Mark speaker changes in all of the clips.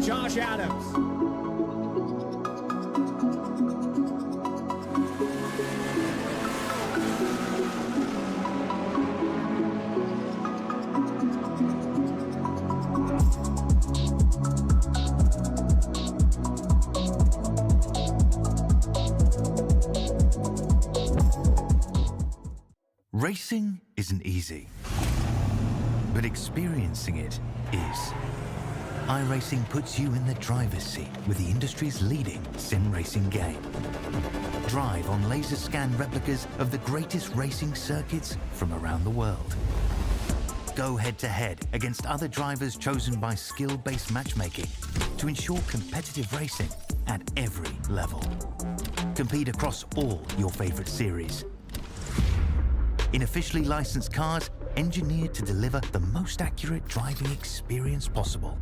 Speaker 1: Josh Adams.
Speaker 2: Racing isn't easy, but experiencing it is. iRacing puts you in the driver's seat with the industry's leading sim racing game. Drive on laser scan replicas of the greatest racing circuits from around the world. Go head-to-head against other drivers chosen by skill-based matchmaking to ensure competitive racing at every level. Compete across all your favorite series in officially licensed cars engineered to deliver the most accurate driving experience possible.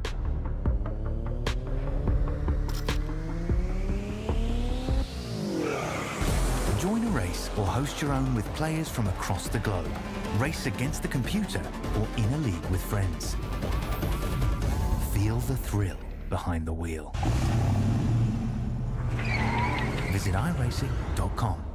Speaker 2: Join a race or host your own with players from across the globe. Race against the computer or in a league with friends. Feel the thrill behind the wheel. Visit iRacing.com.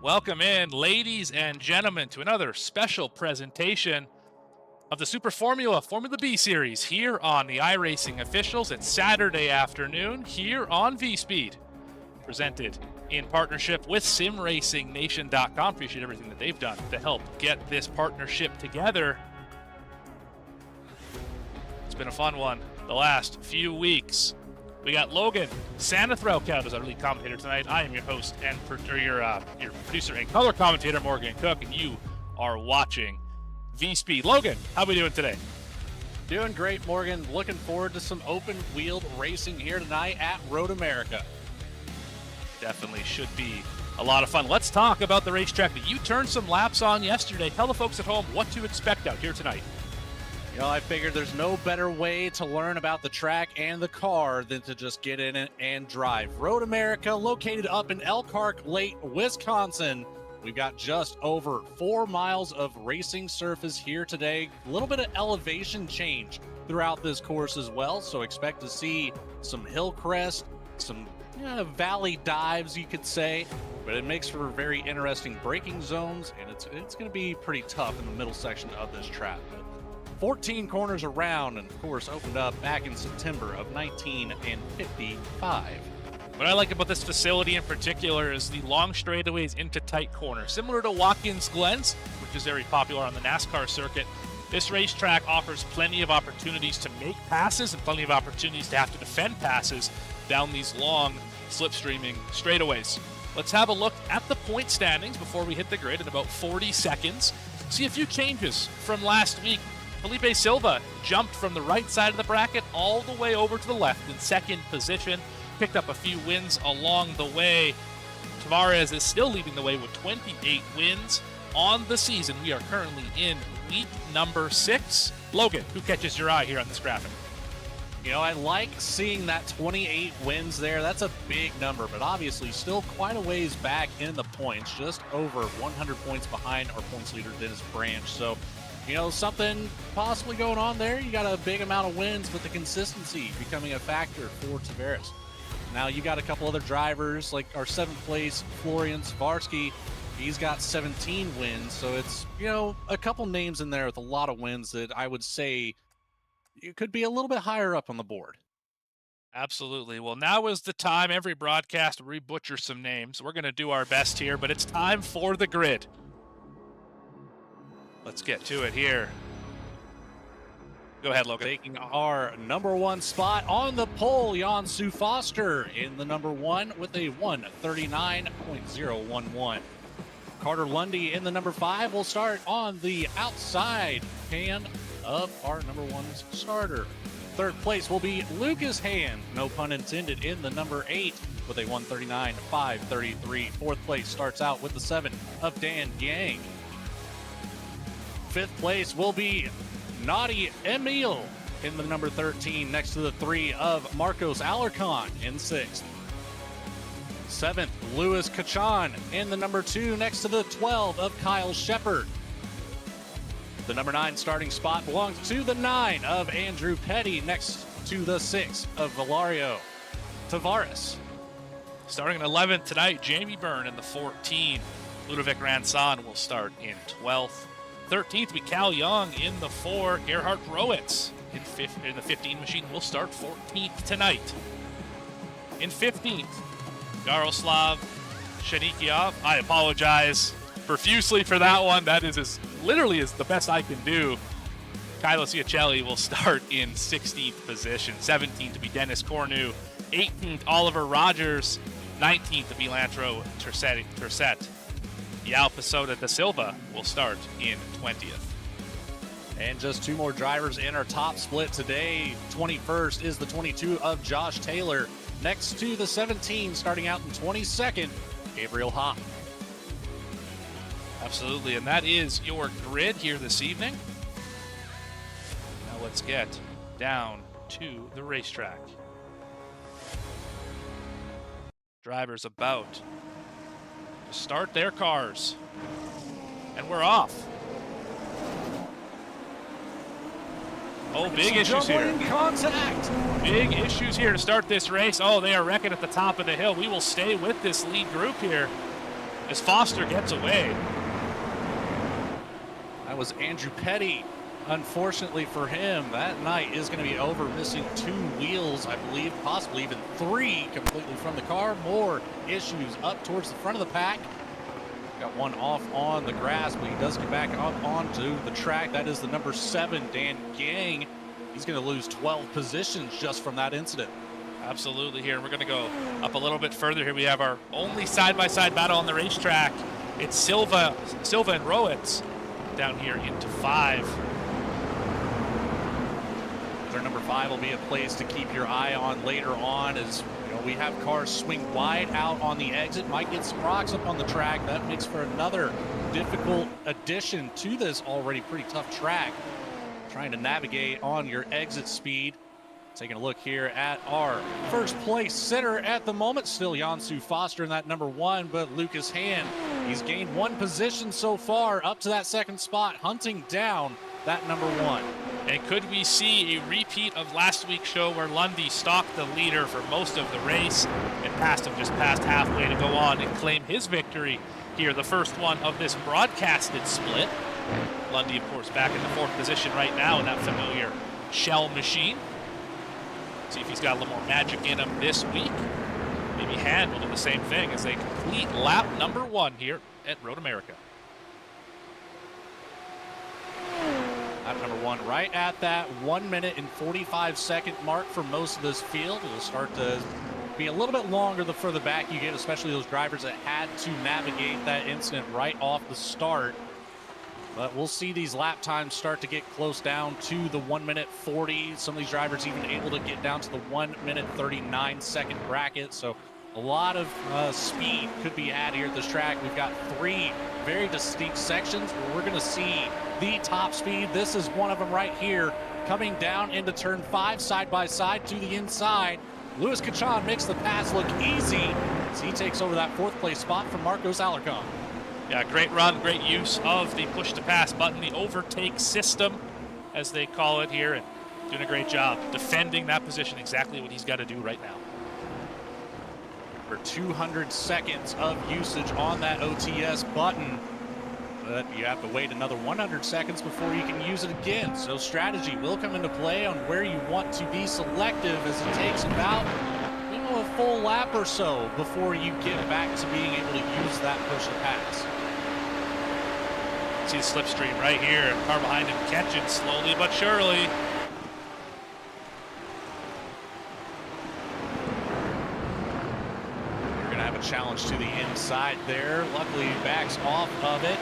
Speaker 3: Welcome in, ladies and gentlemen, to another special presentation of the Super Formula B Series here on the iRacing Officials. It's Saturday afternoon here on VSPEED, presented in partnership with SimRacingNation.com. Appreciate everything that they've done to help get this partnership together. It's been a fun one the last few weeks. We got Logan Sanathrelkout as our lead commentator tonight. I am your host and your producer and color commentator, Morgan Cook, and you are watching VSPEED. Logan, how are we doing today?
Speaker 4: Doing great, Morgan. Looking forward to some open-wheeled racing here tonight at Road America.
Speaker 3: Definitely should be a lot of fun. Let's talk about the racetrack that you turned some laps on yesterday. Tell the folks at home what to expect out here tonight.
Speaker 4: You know, I figured there's no better way to learn about the track and the car than to just get in it and drive. Road America, located up in Elkhart Lake, Wisconsin. We've got just over 4 miles of racing surface here today. A little bit of elevation change throughout this course as well, so expect to see some hill crest, some valley dives, you could say, but it makes for very interesting braking zones, and it's going to be pretty tough in the middle section of this track. 14 corners around, and of course opened up back in September of 1955.
Speaker 3: What I like about this facility in particular is the long straightaways into tight corners. Similar to Watkins Glen's, which is very popular on the NASCAR circuit, this racetrack offers plenty of opportunities to make passes and plenty of opportunities to have to defend passes down these long slipstreaming straightaways. Let's have a look at the point standings before we hit the grid in about 40 seconds. See a few changes from last week. Felipe Silva jumped from the right side of the bracket all the way over to the left in second position, picked up a few wins along the way. Tavares is still leading the way with 28 wins on the season. We are currently in week number 6. Logan, who catches your eye here on this graphic?
Speaker 4: You know, I like seeing that 28 wins there. That's a big number, but obviously still quite a ways back in the points, just over 100 points behind our points leader, Dennis Branch. So, you know, something possibly going on there. You got a big amount of wins, but the consistency becoming a factor for Tavares. Now you got a couple other drivers, like our 7th place Florian Savarsky. He's got 17 wins, so it's, you know, a couple names in there with a lot of wins that I would say it could be a little bit higher up on the board.
Speaker 3: Absolutely. Well, now is the time. Every broadcast, we butcher some names. We're going to do our best here, but it's time for the grid. Let's get to it here. Go ahead, Logan.
Speaker 4: Taking our number 1 spot on the pole, Jansu Foster in the number 1 with a 1:39.011. Carter Lundy in the number 5 will start on the outside pan of our number 1's starter. Third place will be Lucas Hand, no pun intended, in the number 8 with a 1:39.533. Fourth place starts out with the 7 of Dan Yang. Fifth place will be Nadi Emil in the number 13 next to the 3 of Marcos Alarcon in 6th. 7th, Louis Kachan in the number 2 next to the 12 of Kyle Shepard. The number 9 starting spot belongs to the 9 of Andrew Petty next to the 6 of Valario Tavares.
Speaker 3: Starting in 11th tonight, Jamie Byrne in the 14. Ludovic Ranson will start in 12th. 13th, we Cal Young in the 4. Gerhard Rowitz in the 15 machine will start 14th tonight. In 15th, Yaroslav Shanikiov. I apologize profusely for that one. That is literally the best I can do. Kylo Ciacelli will start in 16th position. 17th to be Dennis Cornu. 18th, Oliver Rogers. 19th to be Lantro Tercet. Yao Pasoda da Silva will start in 20th.
Speaker 4: And just 2 more drivers in our top split today. 21st is the 22 of Josh Taylor. Next to the 17, starting out in 22nd, Gabriel Hopp.
Speaker 3: Absolutely, and that is your grid here this evening. Now let's get down to the racetrack. Drivers about to start their cars. And we're off. Oh, big issues here.
Speaker 4: Contact.
Speaker 3: Big issues here to start this race. Oh, they are wrecking at the top of the hill. We will stay with this lead group here as Foster gets away.
Speaker 4: That was Andrew Petty. Unfortunately for him, that night is going to be over, missing 2 wheels, I believe, possibly even 3 completely from the car. More issues up towards the front of the pack. Got one off on the grass, but he does get back up onto the track. That is the number 7, Dan Gang. He's going to lose 12 positions just from that incident.
Speaker 3: Absolutely here. And we're going to go up a little bit further here. We have our only side-by-side battle on the racetrack. It's Silva and Rowitz down here into 5.
Speaker 4: Their number 5 will be a place to keep your eye on later on, as we have cars swing wide out on the exit. Might get some rocks up on the track. That makes for another difficult addition to this already pretty tough track. Trying to navigate on your exit speed. Taking a look here at our first place sitter at the moment. Still Jansu Foster in that number 1, but Lucas Hand, he's gained 1 position so far up to that 2nd spot, hunting down that number 1.
Speaker 3: And could we see a repeat of last week's show where Lundy stalked the leader for most of the race and passed him just past halfway to go on and claim his victory here, the first one of this broadcasted split. Lundy, of course, back in the 4th position right now in that familiar shell machine. See if he's got a little more magic in him this week. Maybe Hand will do the same thing as they complete lap number 1 here at Road America.
Speaker 4: Lap number 1 right at that 1 minute and 45-second mark for most of this field. It'll start to be a little bit longer the further back you get, especially those drivers that had to navigate that incident right off the start. But we'll see these lap times start to get close down to the 1 minute 40. Some of these drivers even able to get down to the 1 minute 39-second bracket. So a lot of speed could be had here at this track. We've got 3 very distinct sections where we're going to see the top speed. This is one of them right here, coming down into turn 5 side by side to the inside. Louis Kachan makes the pass look easy as he takes over that 4th place spot from Marcos Alarcon.
Speaker 3: Yeah, great run, great use of the push-to-pass button, the overtake system, as they call it here, and doing a great job defending that position, exactly what he's got to do right now.
Speaker 4: For 200 seconds of usage on that OTS button. but you have to wait another 100 seconds before you can use it again. So strategy will come into play on where you want to be selective, as it takes about a full lap or so before you get back to being able to use that push to pass.
Speaker 3: See the slipstream right here. Car behind him catching slowly but surely.
Speaker 4: A challenge to the inside there. Luckily, he backs off of it.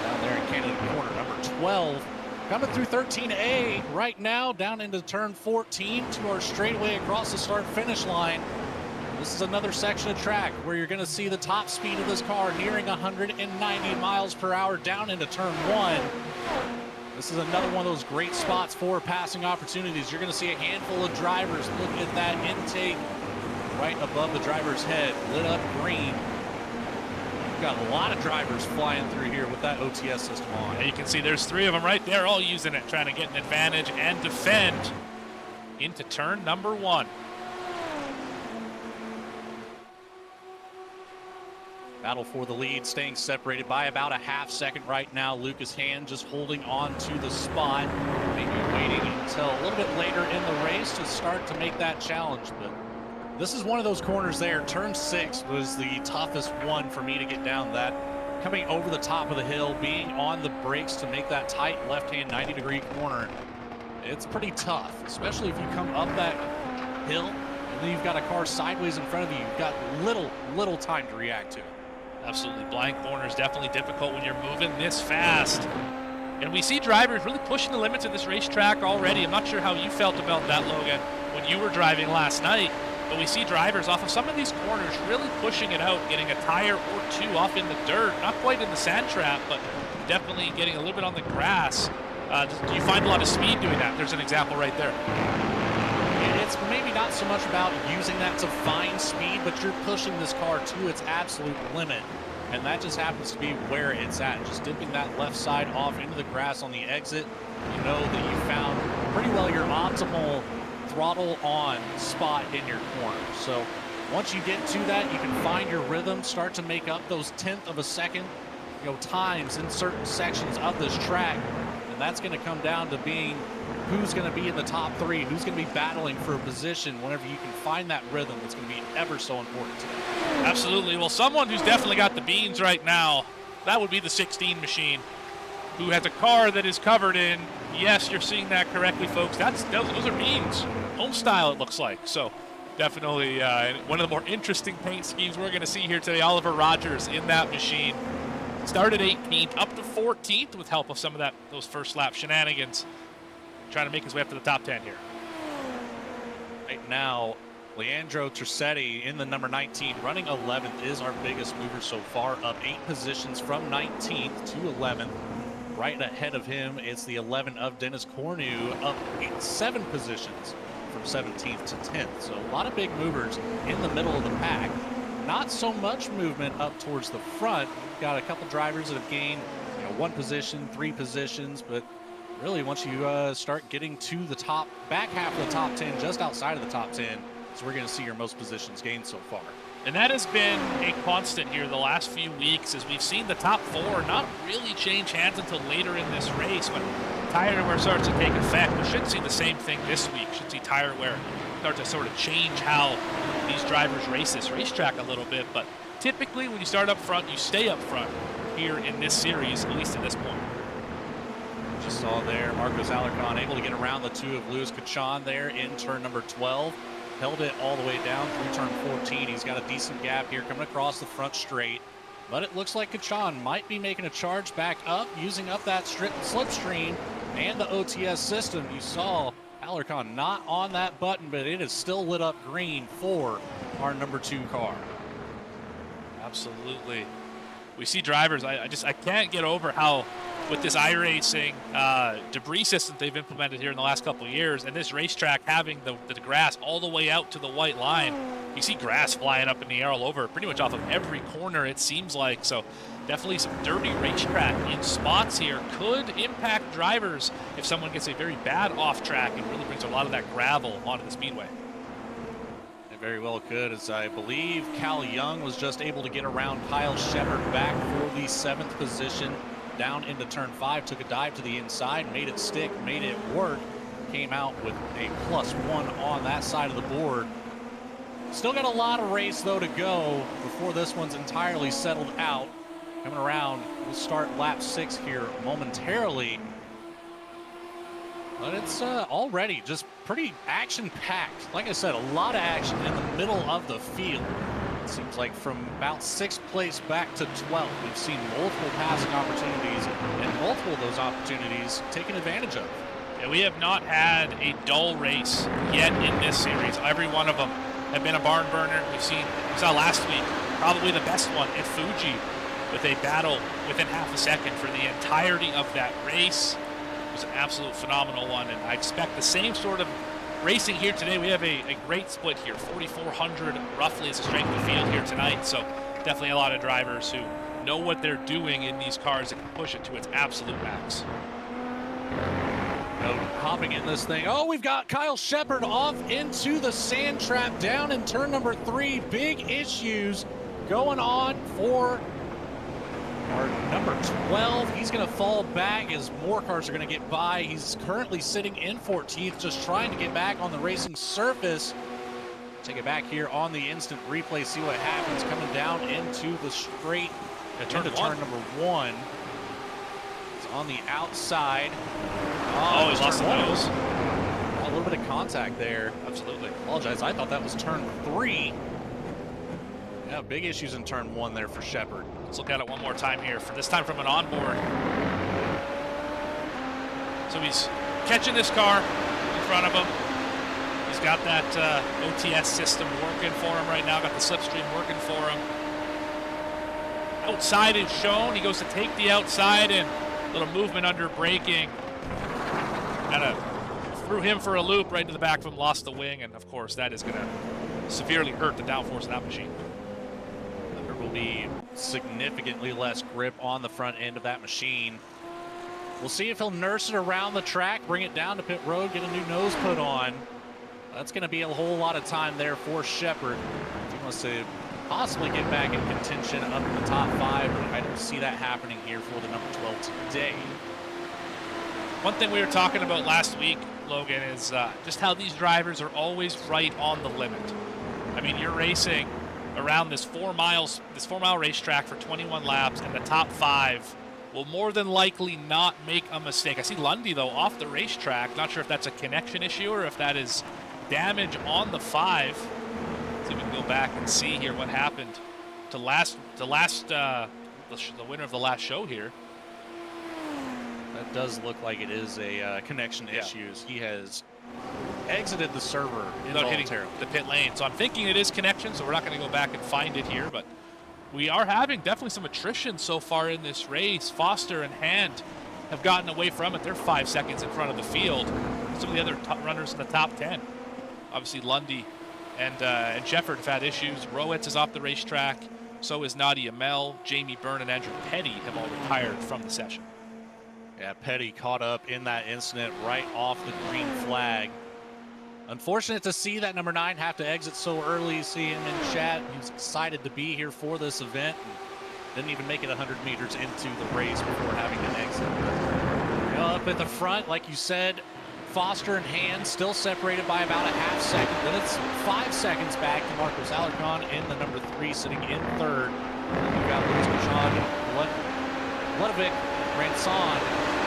Speaker 4: Down there in Canada corner number 12. Coming through 13A right now, down into turn 14 to our straightaway across the start-finish line. This is another section of track where you're going to see the top speed of this car nearing 190 miles per hour down into turn 1. This is another one of those great spots for passing opportunities. You're going to see a handful of drivers looking at that intake right above the driver's head, lit up green. We've got a lot of drivers flying through here with that OTS system on.
Speaker 3: And you can see there's 3 of them right there, all using it, trying to get an advantage and defend into turn number 1.
Speaker 4: Battle for the lead, staying separated by about a half second right now. Lucas Hand just holding on to the spot, maybe waiting until a little bit later in the race to start to make that challenge. But this is one of those corners there. Turn 6 was the toughest one for me to get down that. Coming over the top of the hill, being on the brakes to make that tight left-hand 90-degree corner. It's pretty tough, especially if you come up that hill and then you've got a car sideways in front of you. You've got little time to react to it.
Speaker 3: Absolutely. Blind corner is definitely difficult when you're moving this fast. And we see drivers really pushing the limits of this racetrack already. I'm not sure how you felt about that, Logan, when you were driving last night. But we see drivers off of some of these corners really pushing it out, getting a tire or 2 off in the dirt. Not quite in the sand trap, but definitely getting a little bit on the grass. Do you find a lot of speed doing that? There's an example right there.
Speaker 4: It's maybe not so much about using that to find speed, but you're pushing this car to its absolute limit. And that just happens to be where it's at. Just dipping that left side off into the grass on the exit. You know that you found pretty well your optimal throttle on spot in your corner. So once you get to that, you can find your rhythm, start to make up those 1/10 of a second, times in certain sections of this track. And that's going to come down to being who's going to be in the top 3, who's going to be battling for a position. Whenever you can find that rhythm, it's going to be ever so important to you.
Speaker 3: Absolutely. Well, someone who's definitely got the beans right now, that would be the 16 machine, who has a car that is covered in, yes, you're seeing that correctly, folks. Those are beans. Home style, it looks like. So definitely one of the more interesting paint schemes we're going to see here today. Oliver Rogers in that machine. Started 18th, up to 14th with help of some of those first lap shenanigans. Trying to make his way up to the top 10 here.
Speaker 4: Right now, Leandro Trissetti in the number 19, running 11th, is our biggest mover so far, up 8 positions from 19th to 11th. Right ahead of him, it's the 11 of Dennis Cornu, up 7 positions from 17th to 10th. So a lot of big movers in the middle of the pack. Not so much movement up towards the front. We've got a couple drivers that have gained 1 position, 3 positions, but really once you start getting to the back half of the top 10, just outside of the top 10, so we're going to see your most positions gained so far.
Speaker 3: And that has been a constant here the last few weeks, as we've seen the top 4 not really change hands until later in this race when tire wear starts to take effect. We should see the same thing this week. Should see tire wear start to sort of change how these drivers race this racetrack a little bit. But typically when you start up front, you stay up front here in this series, at least at this point.
Speaker 4: Just saw there, Marcos Alarcon able to get around the 2 of Luis Cachon there in turn number 12. Held it all the way down through turn 14. He's got a decent gap here coming across the front straight. But it looks like Cachon might be making a charge back up, using up that slipstream and the OTS system. You saw Alarcon not on that button, but it is still lit up green for our number 2 car.
Speaker 3: Absolutely. We see drivers, I can't get over how with this iRacing debris system they've implemented here in the last couple of years, and this racetrack having the grass all the way out to the white line, you see grass flying up in the air all over, pretty much off of every corner it seems like. So definitely some dirty racetrack in spots here could impact drivers if someone gets a very bad off track and really brings a lot of that gravel onto the speedway.
Speaker 4: It very well could, as I believe Cal Young was just able to get around Kyle Shepard back for the 7th position down into turn 5, took a dive to the inside, made it stick, made it work, came out with a +1 on that side of the board. Still got a lot of race though to go before this one's entirely settled out. Coming around, we'll start lap 6 here momentarily. But it's already just pretty action-packed. Like I said, a lot of action in the middle of the field. It seems like from about 6th place back to 12th, we've seen multiple passing opportunities, and multiple of those opportunities taken advantage of.
Speaker 3: Yeah, we have not had a dull race yet in this series. Every one of them have been a barn burner. We saw last week probably the best one at Fuji with a battle within half a second for the entirety of that race. It was an absolute phenomenal one, and I expect the same sort of racing here today. We have a great split here. 4,400 roughly is the strength of the field here tonight, so definitely a lot of drivers who know what they're doing in these cars and can push it to its absolute max.
Speaker 4: Hopping in this thing. Oh, we've got Kyle Shepard off into the sand trap down in turn number 3. Big issues going on for our number 12. He's going to fall back as more cars are going to get by. He's currently sitting in 14th, just trying to get back on the racing surface. Take it back here on the instant replay, see what happens coming down into the straight into turn number 1. It's on the outside.
Speaker 3: Oh, he's lost the nose.
Speaker 4: A little bit of contact there.
Speaker 3: Absolutely.
Speaker 4: Apologize. I thought that was turn 3. Yeah, big issues in turn 1 there for Shepard.
Speaker 3: Let's look at it one more time here, for this time from an onboard. So he's catching this car in front of him. He's got that OTS system working for him right now, got the slipstream working for him. Outside is shown. He goes to take the outside, and a little movement under braking. Kind of threw him for a loop right to the back of him, lost the wing, and of course that is going to severely hurt the downforce of that machine.
Speaker 4: There will be significantly less grip on the front end of that machine. We'll see if he'll nurse it around the track, bring it down to pit road, get a new nose put on. That's going to be a whole lot of time there for Shepard. He wants to possibly get back in contention up in the top 5, but I don't see that happening here for the number 12 today.
Speaker 3: One thing we were talking about last week, Logan, is just how these drivers are always right on the limit. I mean, you're racing around this 4-mile racetrack for 21 laps, and the top 5 will more than likely not make a mistake. I see Lundy, though, off the racetrack. Not sure if that's a connection issue or if that is damage on the 5. Let's see if we can go back and see here what happened to the winner of the last show here.
Speaker 4: That does look like it is a connection issues. He has exited the server
Speaker 3: without hitting the pit lane. So I'm thinking it is connection, so we're not going to go back and find it here, but we are having definitely some attrition so far in this race. Foster and Hand have gotten away from it. They're 5 seconds in front of the field. Some of the other runners in the top 10. Obviously Lundy and Shepard have had issues. Rowitz is off the racetrack. So is Nadia Mel. Jamie Byrne and Andrew Petty have all retired from the session.
Speaker 4: Yeah, Petty caught up in that incident right off the green flag. Unfortunate to see that number 9 have to exit so early. See him in chat. He's excited to be here for this event. And didn't even make it 100 meters into the race before having an exit. Up at the front, like you said, Foster and Hand still separated by about a half second. Then it's 5 seconds back to Marcos Alarcon in the number 3, sitting in 3rd. You've got Luis Machon, Ludovic Ranson.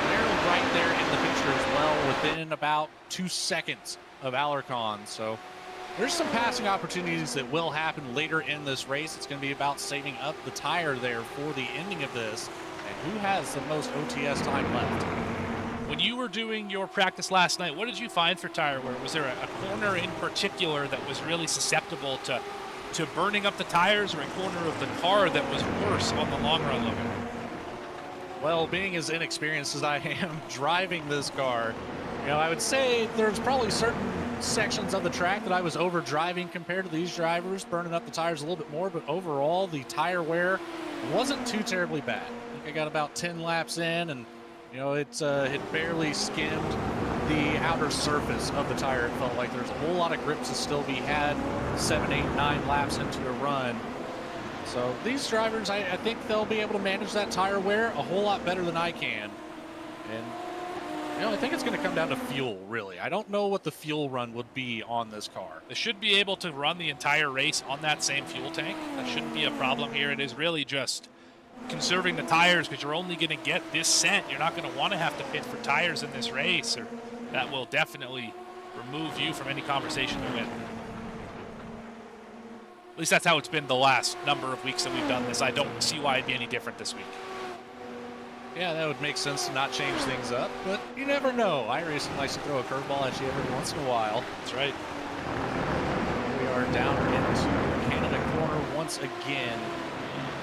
Speaker 4: They're right there in the picture as well, within about 2 seconds of Alarcon. So there's some passing opportunities that will happen later in this race. It's going to be about saving up the tire there for the ending of this, and who has the most OTS time left.
Speaker 3: When you were doing your practice last night, what did you find for tire wear? Was there a corner in particular that was really susceptible to burning up the tires, or a corner of the car that was worse on the long run, Logan?
Speaker 4: Well, being as inexperienced as I am driving this car, I would say there's probably certain sections of the track that I was over driving compared to these drivers, burning up the tires a little bit more, but overall the tire wear wasn't too terribly bad. I think I got about 10 laps in, and it barely skimmed the outer surface of the tire. It felt like there's a whole lot of grip to still be had 7, 8, 9 laps into a run. So these drivers, I think they'll be able to manage that tire wear a whole lot better than I can. And, I think it's going to come down to fuel, really. I don't know what the fuel run would be on this car.
Speaker 3: They should be able to run the entire race on that same fuel tank. That shouldn't be a problem here. It is really just conserving the tires because you're only going to get this cent. You're not going to want to have to pit for tires in this race, or that will definitely remove you from any conversation to win. At least that's how it's been the last number of weeks that we've done this. I don't see why it'd be any different this week.
Speaker 4: Yeah, that would make sense to not change things up, but you never know. iRacing likes to throw a curveball at you every once in a while.
Speaker 3: That's right.
Speaker 4: We are down into Canada corner once again.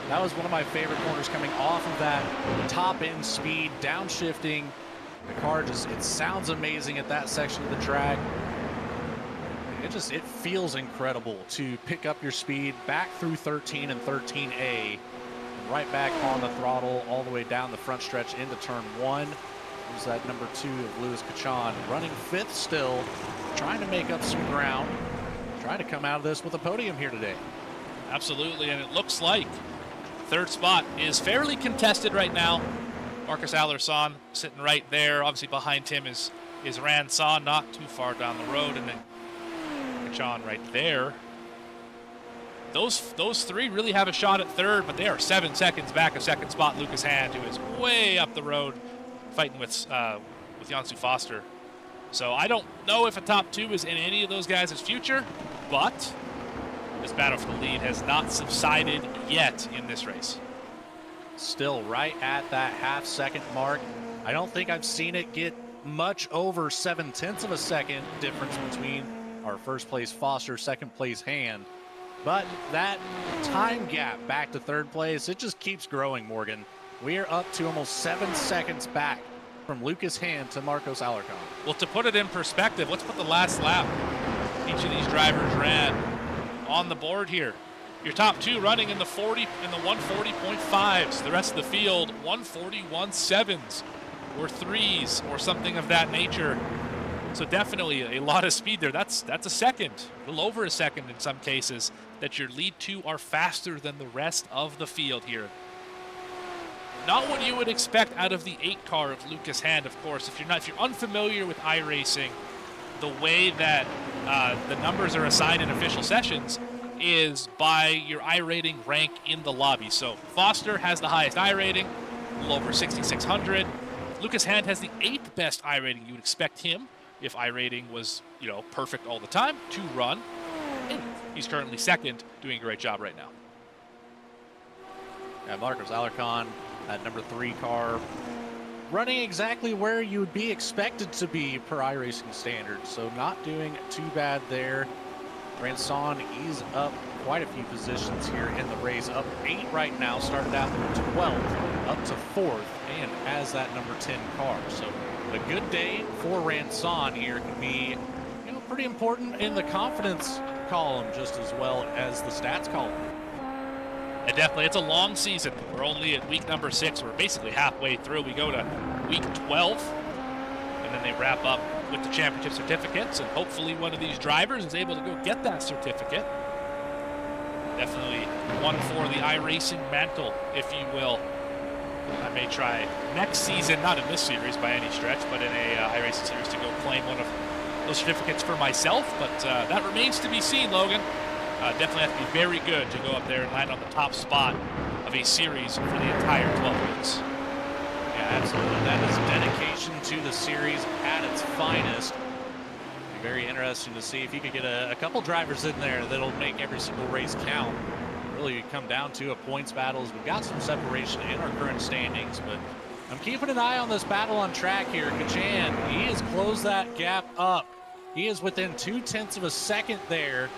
Speaker 4: That was one of my favorite corners coming off of that top end speed, downshifting. The car just, it sounds amazing at that section of the track. It feels incredible to pick up your speed back through 13 and 13A, and right back on the throttle all the way down the front stretch into turn 1. There's that number 2 of Louis Cachan running 5th still, trying to make up some ground, trying to come out of this with a podium here today.
Speaker 3: Absolutely, and it looks like third spot is fairly contested right now. Marcus Allerson sitting right there. Obviously behind him is Ranson, not too far down the road, and then Cachan right there. Those three really have a shot at third, but they are 7 seconds back of second spot Lucas Hand, who is way up the road fighting with Jansu Foster. So I don't know if a top 2 is in any of those guys' future, but this battle for the lead has not subsided yet in this race.
Speaker 4: Still right at that half-second mark. I don't think I've seen it get much over 0.7 of a second difference between our first place Foster, second place Hand. But that time gap back to third place, it just keeps growing, Morgan. We are up to almost 7 seconds back from Lucas Hand to Marcos Alarcon.
Speaker 3: Well, to put it in perspective, let's put the last lap each of these drivers ran on the board here. Your top 2 running in the 140.5s. The rest of the field 141.7s or 3s or something of that nature. So definitely a lot of speed there. That's a second, a little over a second in some cases, that your lead 2 are faster than the rest of the field here. Not what you would expect out of the 8 car of Lucas Hand, of course. If you're unfamiliar with iRacing, the way that the numbers are assigned in official sessions is by your iRating rank in the lobby. So Foster has the highest iRating, a little over 6,600. Lucas Hand has the 8th best iRating. You would expect him, if iRating was, perfect all the time, to run. And he's currently second, doing a great job right now.
Speaker 4: Yeah, Marcos Alarcon, that number 3 car, running exactly where you would be expected to be per iRacing standards. So not doing too bad there. Ranson, he's up quite a few positions here in the race. Up 8 right now, started out 12th, up to 4th, and as that number 10 car. So a good day for Ranson here can be, pretty important in the confidence column just as well as the stats column.
Speaker 3: And definitely, it's a long season. We're only at week number 6. We're basically halfway through. We go to week 12, and then they wrap up with the championship certificates, and hopefully one of these drivers is able to go get that certificate. Definitely one for the iRacing mantle, if you will. I may try next season, not in this series by any stretch, but in a iRacing series to go claim one of those certificates for myself, but that remains to be seen, Logan. Definitely have to be very good to go up there and land on the top spot of a series for the entire 12 weeks.
Speaker 4: Yeah, absolutely. That is dedication to the series at its finest. Be very interesting to see if you could get a couple drivers in there that'll make every single race count. Really come down to a points battle. We've got some separation in our current standings, but I'm keeping an eye on this battle on track here. Cachan, he has closed that gap up. He is within 0.2 of a second there.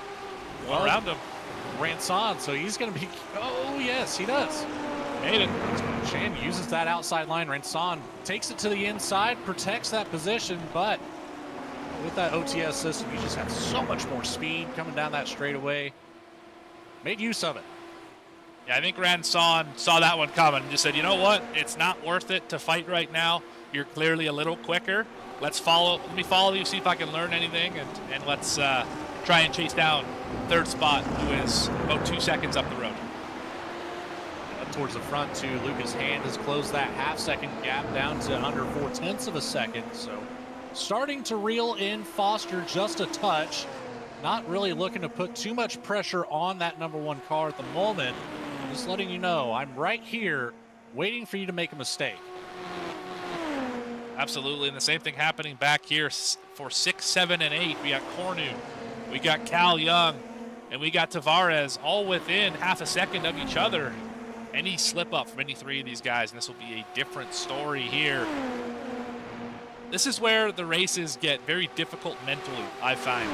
Speaker 3: Well, around him.
Speaker 4: Ranson, so he's going to be, oh yes, he does.
Speaker 3: Made it.
Speaker 4: Chan uses that outside line. Ranson takes it to the inside, protects that position, but with that OTS system, you just have so much more speed coming down that straightaway. Made use of it.
Speaker 3: Yeah, I think Ranson saw that one coming and just said, you know what? It's not worth it to fight right now. You're clearly a little quicker. Let me follow you, see if I can learn anything, and let's try and chase down third spot, who is about 2 seconds up the road.
Speaker 4: towards the front too. Lucas Hand has closed that half-second gap down to under 0.4 of a second. So starting to reel in Foster just a touch. Not really looking to put too much pressure on that number 1 car at the moment. Just letting you know, I'm right here waiting for you to make a mistake.
Speaker 3: Absolutely, and the same thing happening back here for 6, 7, and 8. We got Cornu, we got Cal Young, and we got Tavares all within half a second of each other. Any slip up from any 3 of these guys, and this will be a different story here. This is where the races get very difficult mentally, I find.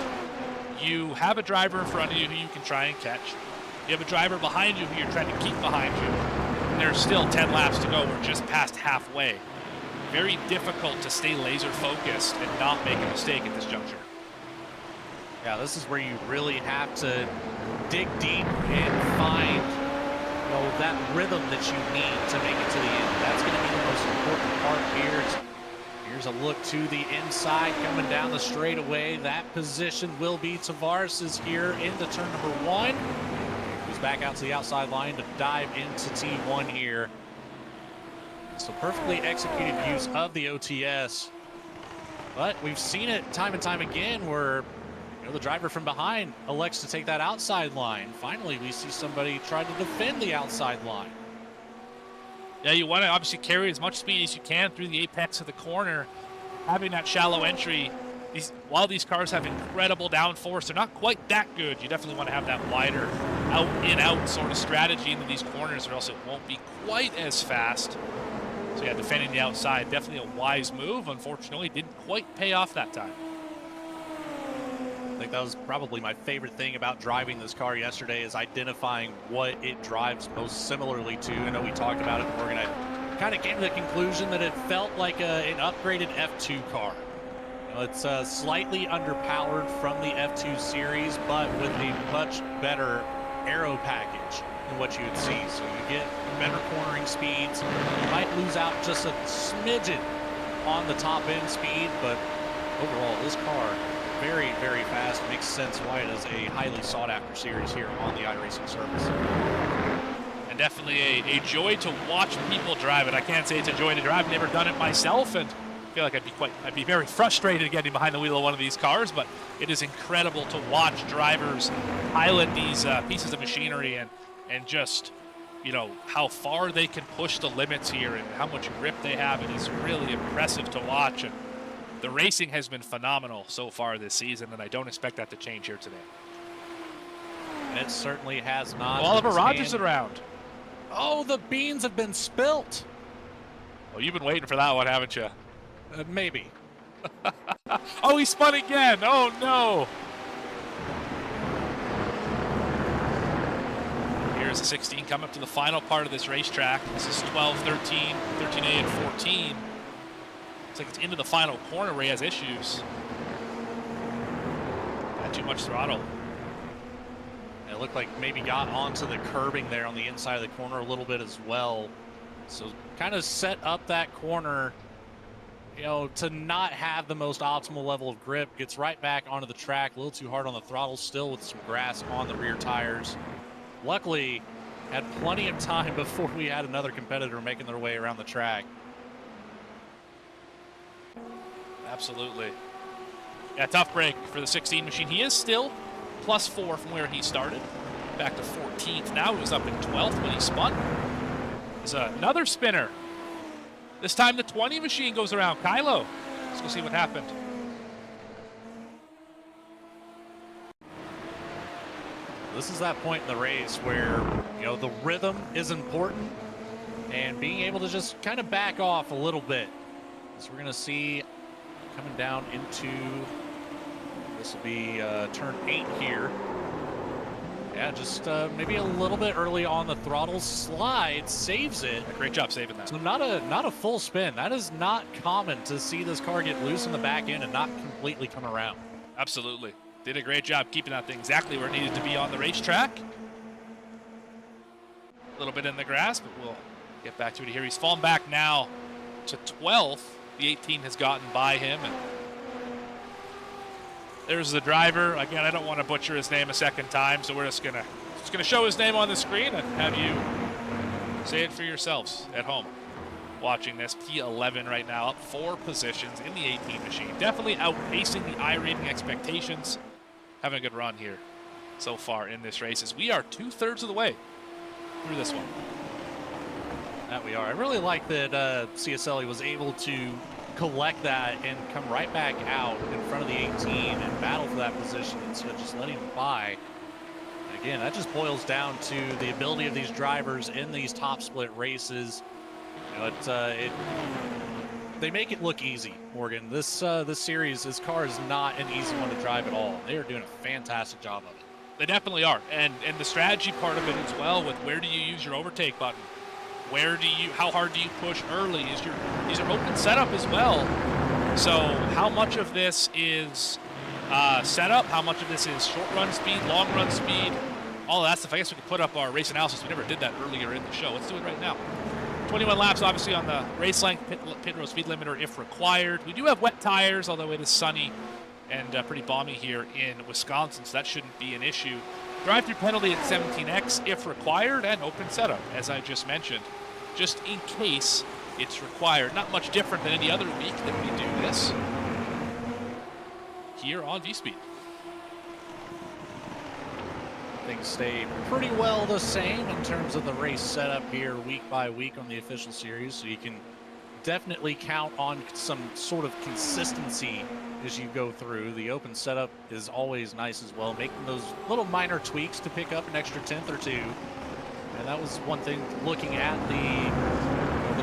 Speaker 3: You have a driver in front of you who you can try and catch. You have a driver behind you who you're trying to keep behind you. And there's still 10 laps to go. We're just past halfway. Very difficult to stay laser focused and not make a mistake at this juncture.
Speaker 4: Yeah, this is where you really have to dig deep and find, that rhythm that you need to make it to the end. That's going to be the most important part here. Here's a look to the inside coming down the straightaway. That position will be Tavares' here into turn number 1. He's back out to the outside line to dive into T1 here. So perfectly executed use of the OTS. But we've seen it time and time again where the driver from behind elects to take that outside line. Finally, we see somebody try to defend the outside line.
Speaker 3: Yeah, you want to obviously carry as much speed as you can through the apex of the corner. Having that shallow entry, while these cars have incredible downforce, they're not quite that good. You definitely want to have that wider out-in-out sort of strategy into these corners, or else it won't be quite as fast. So yeah, defending the outside, definitely a wise move. Unfortunately, didn't quite pay off that time.
Speaker 4: I think that was probably my favorite thing about driving this car yesterday, is identifying what it drives most similarly to. I know we talked about it before, and I kind of came to the conclusion that it felt like an upgraded F2 car. It's slightly underpowered from the F2 series, but with a much better aero package than what you would see. So you get better cornering speeds. You might lose out just a smidgen on the top end speed, but overall, this car very, very fast. Makes sense why it is a highly sought after series here on the iRacing service.
Speaker 3: And definitely a joy to watch people drive it. I can't say it's a joy to drive. I've never done it myself, and I feel like I'd be very frustrated getting behind the wheel of one of these cars, but it is incredible to watch drivers pilot these pieces of machinery and just, how far they can push the limits here and how much grip they have. It is really impressive to watch. And the racing has been phenomenal so far this season, and I don't expect that to change here today.
Speaker 4: It certainly has not.
Speaker 3: Oliver Rogers around.
Speaker 4: Oh, the beans have been spilt.
Speaker 3: Oh, you've been waiting for that one, haven't you?
Speaker 4: Maybe.
Speaker 3: Oh, he spun again. Oh, no. Here's the 16 coming up to the final part of this racetrack. This is 12, 13, 13A, and 14. Looks like it's into the final corner where he has issues. Got too much throttle.
Speaker 4: It looked like maybe got onto the curbing there on the inside of the corner a little bit as well. So kind of set up that corner, to not have the most optimal level of grip. Gets right back onto the track, a little too hard on the throttle, still with some grass on the rear tires. Luckily, had plenty of time before we had another competitor making their way around the track.
Speaker 3: Absolutely. Yeah, tough break for the 16 machine. He is still +4 from where he started. Back to 14th now. He was up in 12th when he spun. There's another spinner. This time the 20 machine goes around. Kylo. Let's go see what happened.
Speaker 4: This is that point in the race where, the rhythm is important and being able to just kind of back off a little bit. So we're going to see coming down into, this will be turn 8 here. Yeah, just maybe a little bit early on the throttle slide, saves it.
Speaker 3: Great job saving that.
Speaker 4: So not a full spin. That is not common to see this car get loose in the back end and not completely come around.
Speaker 3: Absolutely. Did a great job keeping that thing exactly where it needed to be on the racetrack. A little bit in the grass, but we'll get back to it here. He's fallen back now to 12th. The 18 has gotten by him, and there's the driver. Again, I don't want to butcher his name a second time, so we're just gonna show his name on the screen and have you Say it for yourselves at home. Watching this, P11 right now, up 4 positions in the 18 machine. Definitely outpacing the iRacing expectations. Having a good run here so far in this race as we are 2/3 of the way through this one.
Speaker 4: That we are. I really like that CSLE was able to collect that and come right back out in front of the 18 and battle for that position instead of just letting them by. And again, that just boils down to the ability of these drivers in these top split races. You know, they make it look easy, Morgan. This series, this car is not an easy one to drive at all. They are doing a fantastic job of it.
Speaker 3: They definitely are, and the strategy part of it as well, with where do you use your overtake button? How hard do you push early? These are open setup as well. So how much of this is setup? How much of this is short run speed, long run speed? All of that stuff. I guess we could put up our race analysis. We never did that earlier in the show. Let's do it right now. 21 laps, obviously, on the race length, pit road speed limiter if required. We do have wet tires, although it is sunny and pretty balmy here in Wisconsin, so that shouldn't be an issue. Drive-through penalty at 17X if required, and open setup, as I just mentioned, just in case it's required. Not much different than any other week that we do this here on VSPEED.
Speaker 4: Things stay pretty well the same in terms of the race setup here week by week on the official series, so you can definitely count on some sort of consistency as you go through. The open setup is always nice as well, making those little minor tweaks to pick up an extra 10th or 2. And that was one thing, looking at the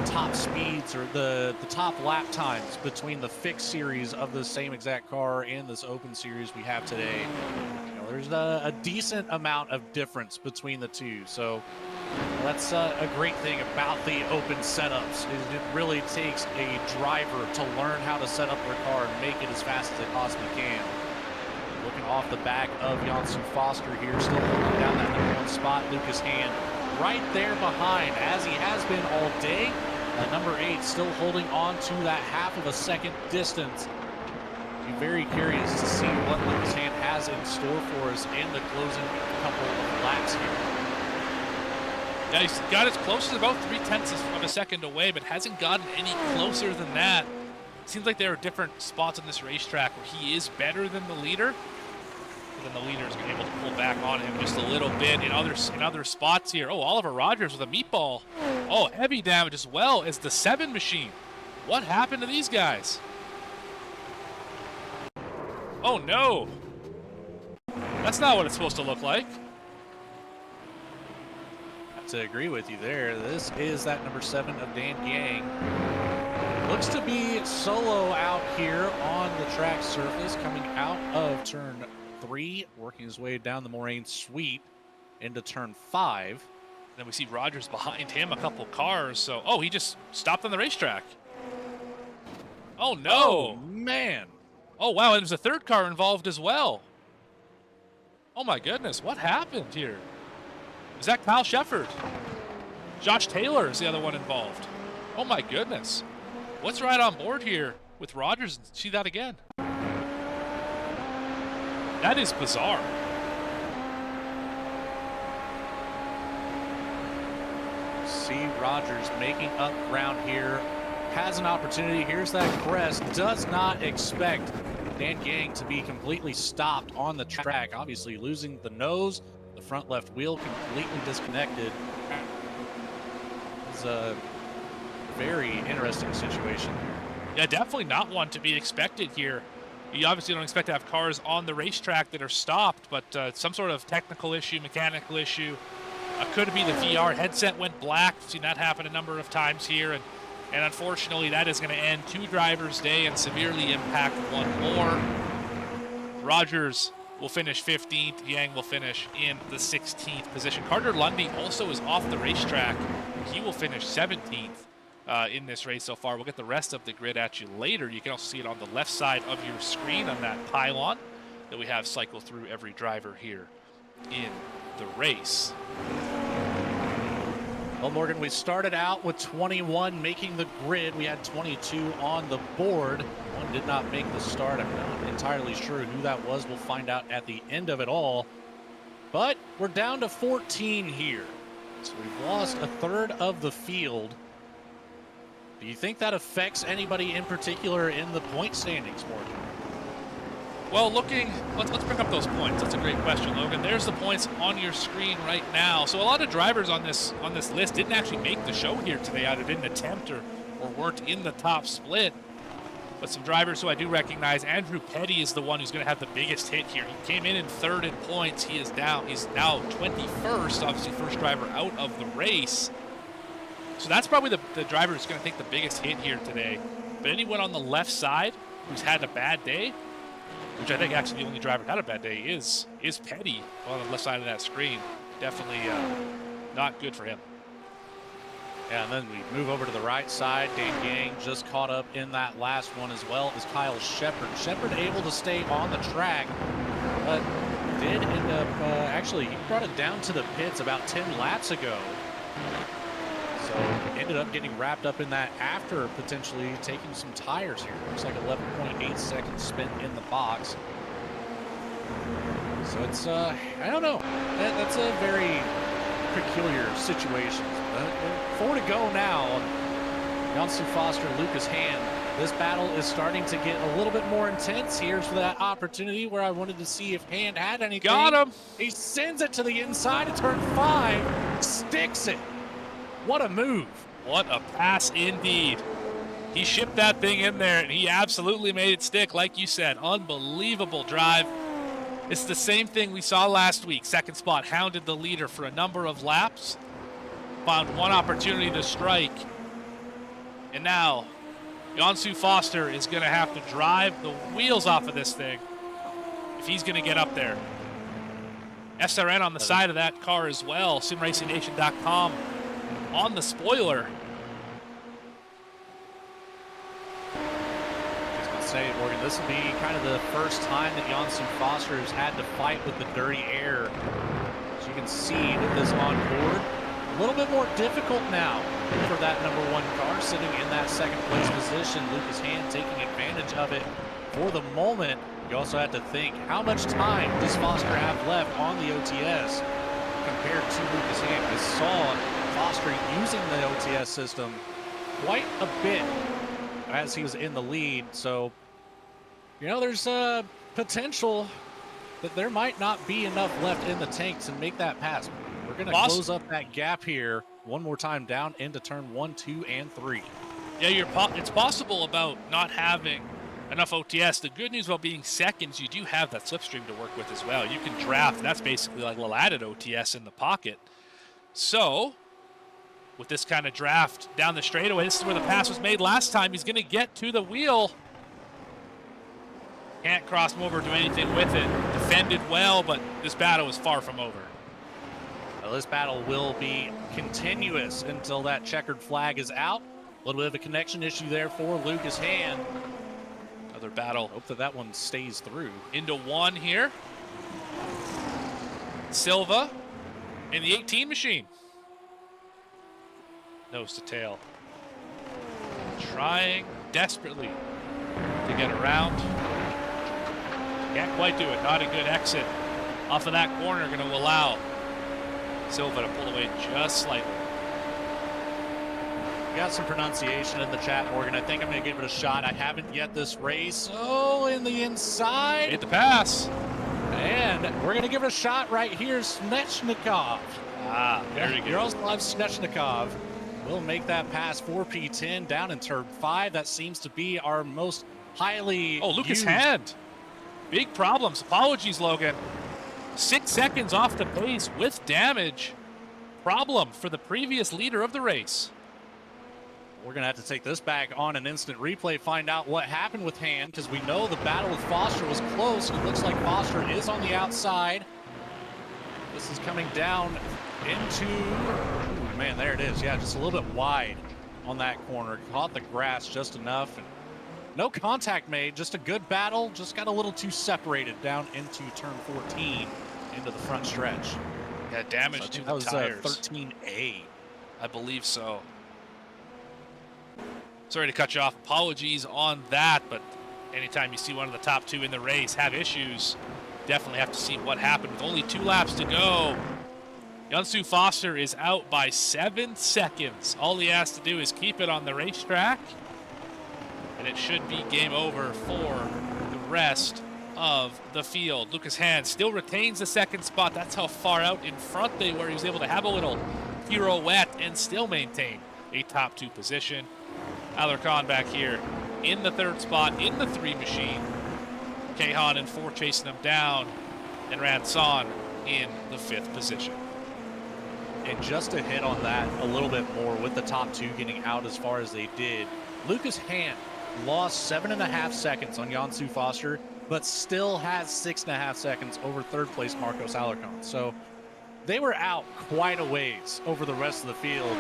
Speaker 4: top speeds or the top lap times between the fixed series of the same exact car and this open series we have today. There's a decent amount of difference between the two. So that's a great thing about the open setups. It really takes a driver to learn how to set up their car and make it as fast as they possibly can. Looking off the back of Janssen Foster here, still holding down that #1 spot. Lucas Hand right there behind, as he has been all day. Number 8 still holding on to that half of a second distance. Be very curious to see what Lucas Hand has in store for us in the closing couple of laps here.
Speaker 3: Yeah, he's got as close as about 0.3 of a second away, but hasn't gotten any closer than that. It seems like there are different spots on this racetrack where he is better than the leader, but then the leader is able to pull back on him just a little bit in other spots here. Oh, Oliver Rogers with a meatball. Oh, heavy damage as well as the 7 machine. What happened to these guys? Oh no! That's not what it's supposed to look like.
Speaker 4: I have to agree with you there. This is that number 7 of Dan Yang. Looks to be solo out here on the track surface, coming out of turn 3, working his way down the Moraine Sweep into turn 5.
Speaker 3: Then we see Rogers behind him, a couple cars. So, oh, he just stopped on the racetrack. Oh no!
Speaker 4: Oh man!
Speaker 3: Oh, wow, and there's a 3rd car involved as well. Oh, my goodness, what happened here? Is that Kyle Shefford? Josh Taylor is the other one involved. Oh, my goodness. What's right on board here with Rogers? See that again. That is bizarre.
Speaker 4: See Rogers making up ground here. Has an opportunity. Here's that crest. Does not expect Dan Gang to be completely stopped on the track. Obviously losing the nose, the front left wheel completely disconnected. It's a very interesting situation.
Speaker 3: Yeah, definitely not one to be expected here. You obviously don't expect to have cars on the racetrack that are stopped, but some sort of technical issue, mechanical issue. Could be the VR headset went black. We've seen that happen a number of times here, and unfortunately, that is going to end 2 drivers' day and severely impact 1 more. Rogers will finish 15th. Yang will finish in the 16th position. Carter Lundy also is off the racetrack. He will finish 17th in this race so far. We'll get the rest of the grid at you later. You can also see it on the left side of your screen on that pylon that we have cycle through every driver here in the race.
Speaker 4: Well, Morgan, we started out with 21 making the grid. We had 22 on the board. One did not make the start. I'm not entirely sure who that was. We'll find out at the end of it all. But we're down to 14 here. So we've lost a third of the field. Do you think that affects anybody in particular in the point standings, Morgan?
Speaker 3: Well, let's bring up those points. That's a great question, Logan. There's the points on your screen right now. So a lot of drivers on this list didn't actually make the show here today. Either didn't attempt or weren't in the top split. But some drivers who I do recognize, Andrew Petty is the one who's going to have the biggest hit here. He came in third in points. He is down. He's now 21st, obviously first driver out of the race. So that's probably the driver who's going to take the biggest hit here today. But anyone on the left side who's had a bad day, which I think actually the only driver who had a bad day is Petty on the left side of that screen. Definitely not good for him.
Speaker 4: Yeah, and then we move over to the right side. Dan Gang just caught up in that last one as well as Kyle Shepard. Shepard able to stay on the track, but did end up, actually, he brought it down to the pits about 10 laps ago. So ended up getting wrapped up in that after potentially taking some tires here. Looks like 11.8 seconds spent in the box. So it's, I don't know. That's a very peculiar situation. 4 to go now. Janssen Foster, Lucas Hand. This battle is starting to get a little bit more intense. Here's that opportunity where I wanted to see if Hand had anything.
Speaker 3: Got him.
Speaker 4: He sends it to the inside of turn 5, sticks it. What a move.
Speaker 3: What a pass indeed. He shipped that thing in there and he absolutely made it stick, like you said. Unbelievable drive. It's the same thing we saw last week. Second spot, hounded the leader for a number of laps. Found one opportunity to strike. And now, Janssen Foster is going to have to drive the wheels off of this thing if he's going to get up there. SRN on the side of that car as well. SimRacingNation.com on the spoiler.
Speaker 4: Say, Morgan, this will be kind of the first time that Janssen Foster has had to fight with the dirty air. As you can see with this on board, a little bit more difficult now for that #1 car sitting in that second place position. Lucas Hand taking advantage of it for the moment. You also have to think, how much time does Foster have left on the OTS compared to Lucas Hand? I saw Foster using the OTS system quite a bit as he was in the lead. So, you know, there's a potential that there might not be enough left in the tank to make that pass. We're going to close up that gap here one more time down into turn 1, 2, and 3.
Speaker 3: Yeah, it's possible about not having enough OTS. The good news about being seconds, you do have that slipstream to work with as well. You can draft. That's basically like a little added OTS in the pocket. So, with this kind of draft down the straightaway, this is where the pass was made last time. He's going to get to the wheel. Can't cross him over, do anything with it. Defended well, but this battle is far from over.
Speaker 4: Well, this battle will be continuous until that checkered flag is out. A little bit of a connection issue there for Lucas Hand.
Speaker 3: Another battle.
Speaker 4: Hope that one stays through.
Speaker 3: Into one here. Silva and the 18 machine. Nose to tail. Trying desperately to get around. Can't quite do it. Not a good exit off of that corner. Going to allow Silva to pull away just slightly.
Speaker 4: Got some pronunciation in the chat, Morgan. I think I'm going to give it a shot. I haven't yet this race. Oh, in the inside.
Speaker 3: Hit the pass.
Speaker 4: And we're going to give it a shot right here. Snechnikov.
Speaker 3: Ah, very good.
Speaker 4: Yaroslav Snechnikov will make that pass for P10 down in turn 5. That seems to be our most highly
Speaker 3: Lucas
Speaker 4: used.
Speaker 3: Hand. Big problems. Apologies, Logan. 6 seconds off the pace with damage. Problem for the previous leader of the race.
Speaker 4: We're going to have to take this back on an instant replay, find out what happened with Hand, because we know the battle with Foster was close. It looks like Foster is on the outside. This is coming down into, ooh, man, there it is. Yeah, just a little bit wide on that corner. Caught the grass just enough. And no contact made, just a good battle. Just got a little too separated down into turn 14 into the front stretch.
Speaker 3: Yeah, damage to the tires.
Speaker 4: That was 13A.
Speaker 3: I believe so. Sorry to cut you off. Apologies on that, but anytime you see one of the top two in the race have issues, definitely have to see what happened with only 2 laps to go. Yunsu Foster is out by 7 seconds. All he has to do is keep it on the racetrack, and it should be game over for the rest of the field. Lucas Hand still retains the second spot. That's how far out in front they were. He was able to have a little pirouette and still maintain a top 2 position. Alarcon back here in the 3rd spot in the 3 machine. Kahan and 4 chasing him down, and Ranson in the 5th position.
Speaker 4: And just to hit on that a little bit more with the top 2 getting out as far as they did, Lucas Hand lost 7.5 seconds on Yunsu Foster, but still has 6.5 seconds over 3rd place Marcos Alarcon. So they were out quite a ways over the rest of the field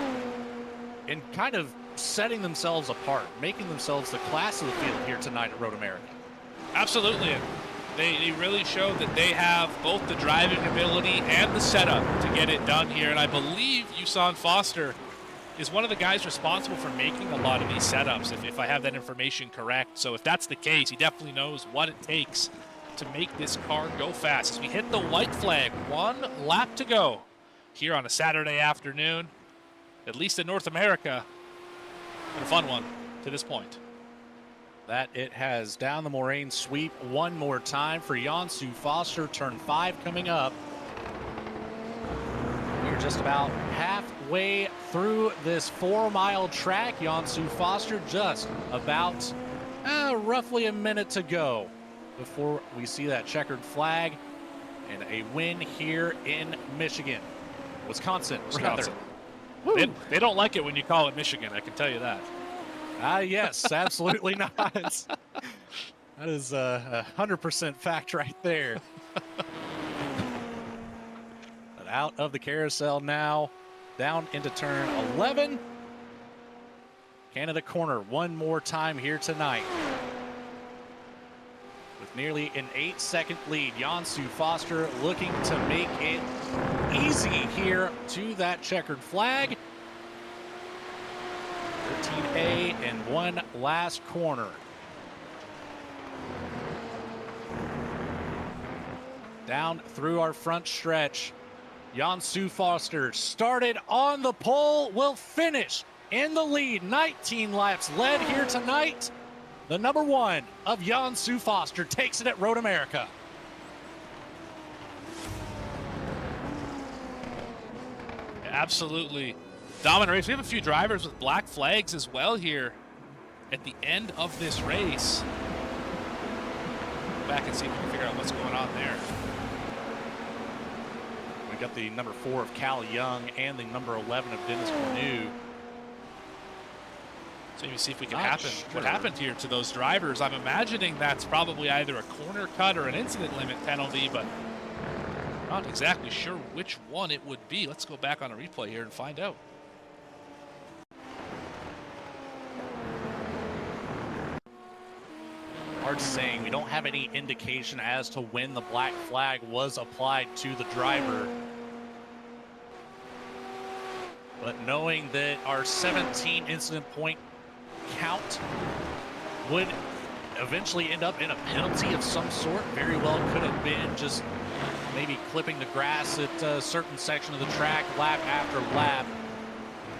Speaker 4: and kind of setting themselves apart, making themselves the class of the field here tonight at Road America.
Speaker 3: Absolutely. They really showed that they have both the driving ability and the setup to get it done here. And I believe Yusan Foster is one of the guys responsible for making a lot of these setups, if I have that information correct. So if that's the case, he definitely knows what it takes to make this car go fast. As we hit the white flag, 1 lap to go here on a Saturday afternoon, at least in North America, and a fun one to this point.
Speaker 4: That it has down the moraine sweep one more time for Yunsu Foster. Turn 5 coming up. We're just about halfway through this 4-mile track. Yunsu Foster just about roughly a minute to go before we see that checkered flag and a win here in Michigan. Wisconsin.
Speaker 3: They don't like it when you call it Michigan, I can tell you that.
Speaker 4: Yes, absolutely not. That is 100% fact right there. But out of the carousel now, down into turn 11. Canada corner one more time here tonight. With nearly an 8-second lead, Yunsu Foster looking to make it easy here to that checkered flag. 13A and one last corner. Down through our front stretch, Yunsu Foster started on the pole, will finish in the lead. 19 laps led here tonight. The number 1 of Yunsu Foster takes it at Road America.
Speaker 3: Absolutely dominant race. We have a few drivers with black flags as well here at the end of this race. Go back and see if we can figure out what's going on there.
Speaker 4: We got the number 4 of Cal Young and the number 11 of Dennis Cornu.
Speaker 3: So you see if we can
Speaker 4: Not
Speaker 3: what
Speaker 4: sure.
Speaker 3: happened here to those drivers. I'm imagining that's probably either a corner cut or an incident limit penalty, but not exactly sure which one it would be. Let's go back on a replay here and find out.
Speaker 4: Hard saying. We don't have any indication as to when the black flag was applied to the driver. But knowing that our 17 incident point count would eventually end up in a penalty of some sort, very well could have been just maybe clipping the grass at a certain section of the track lap after lap.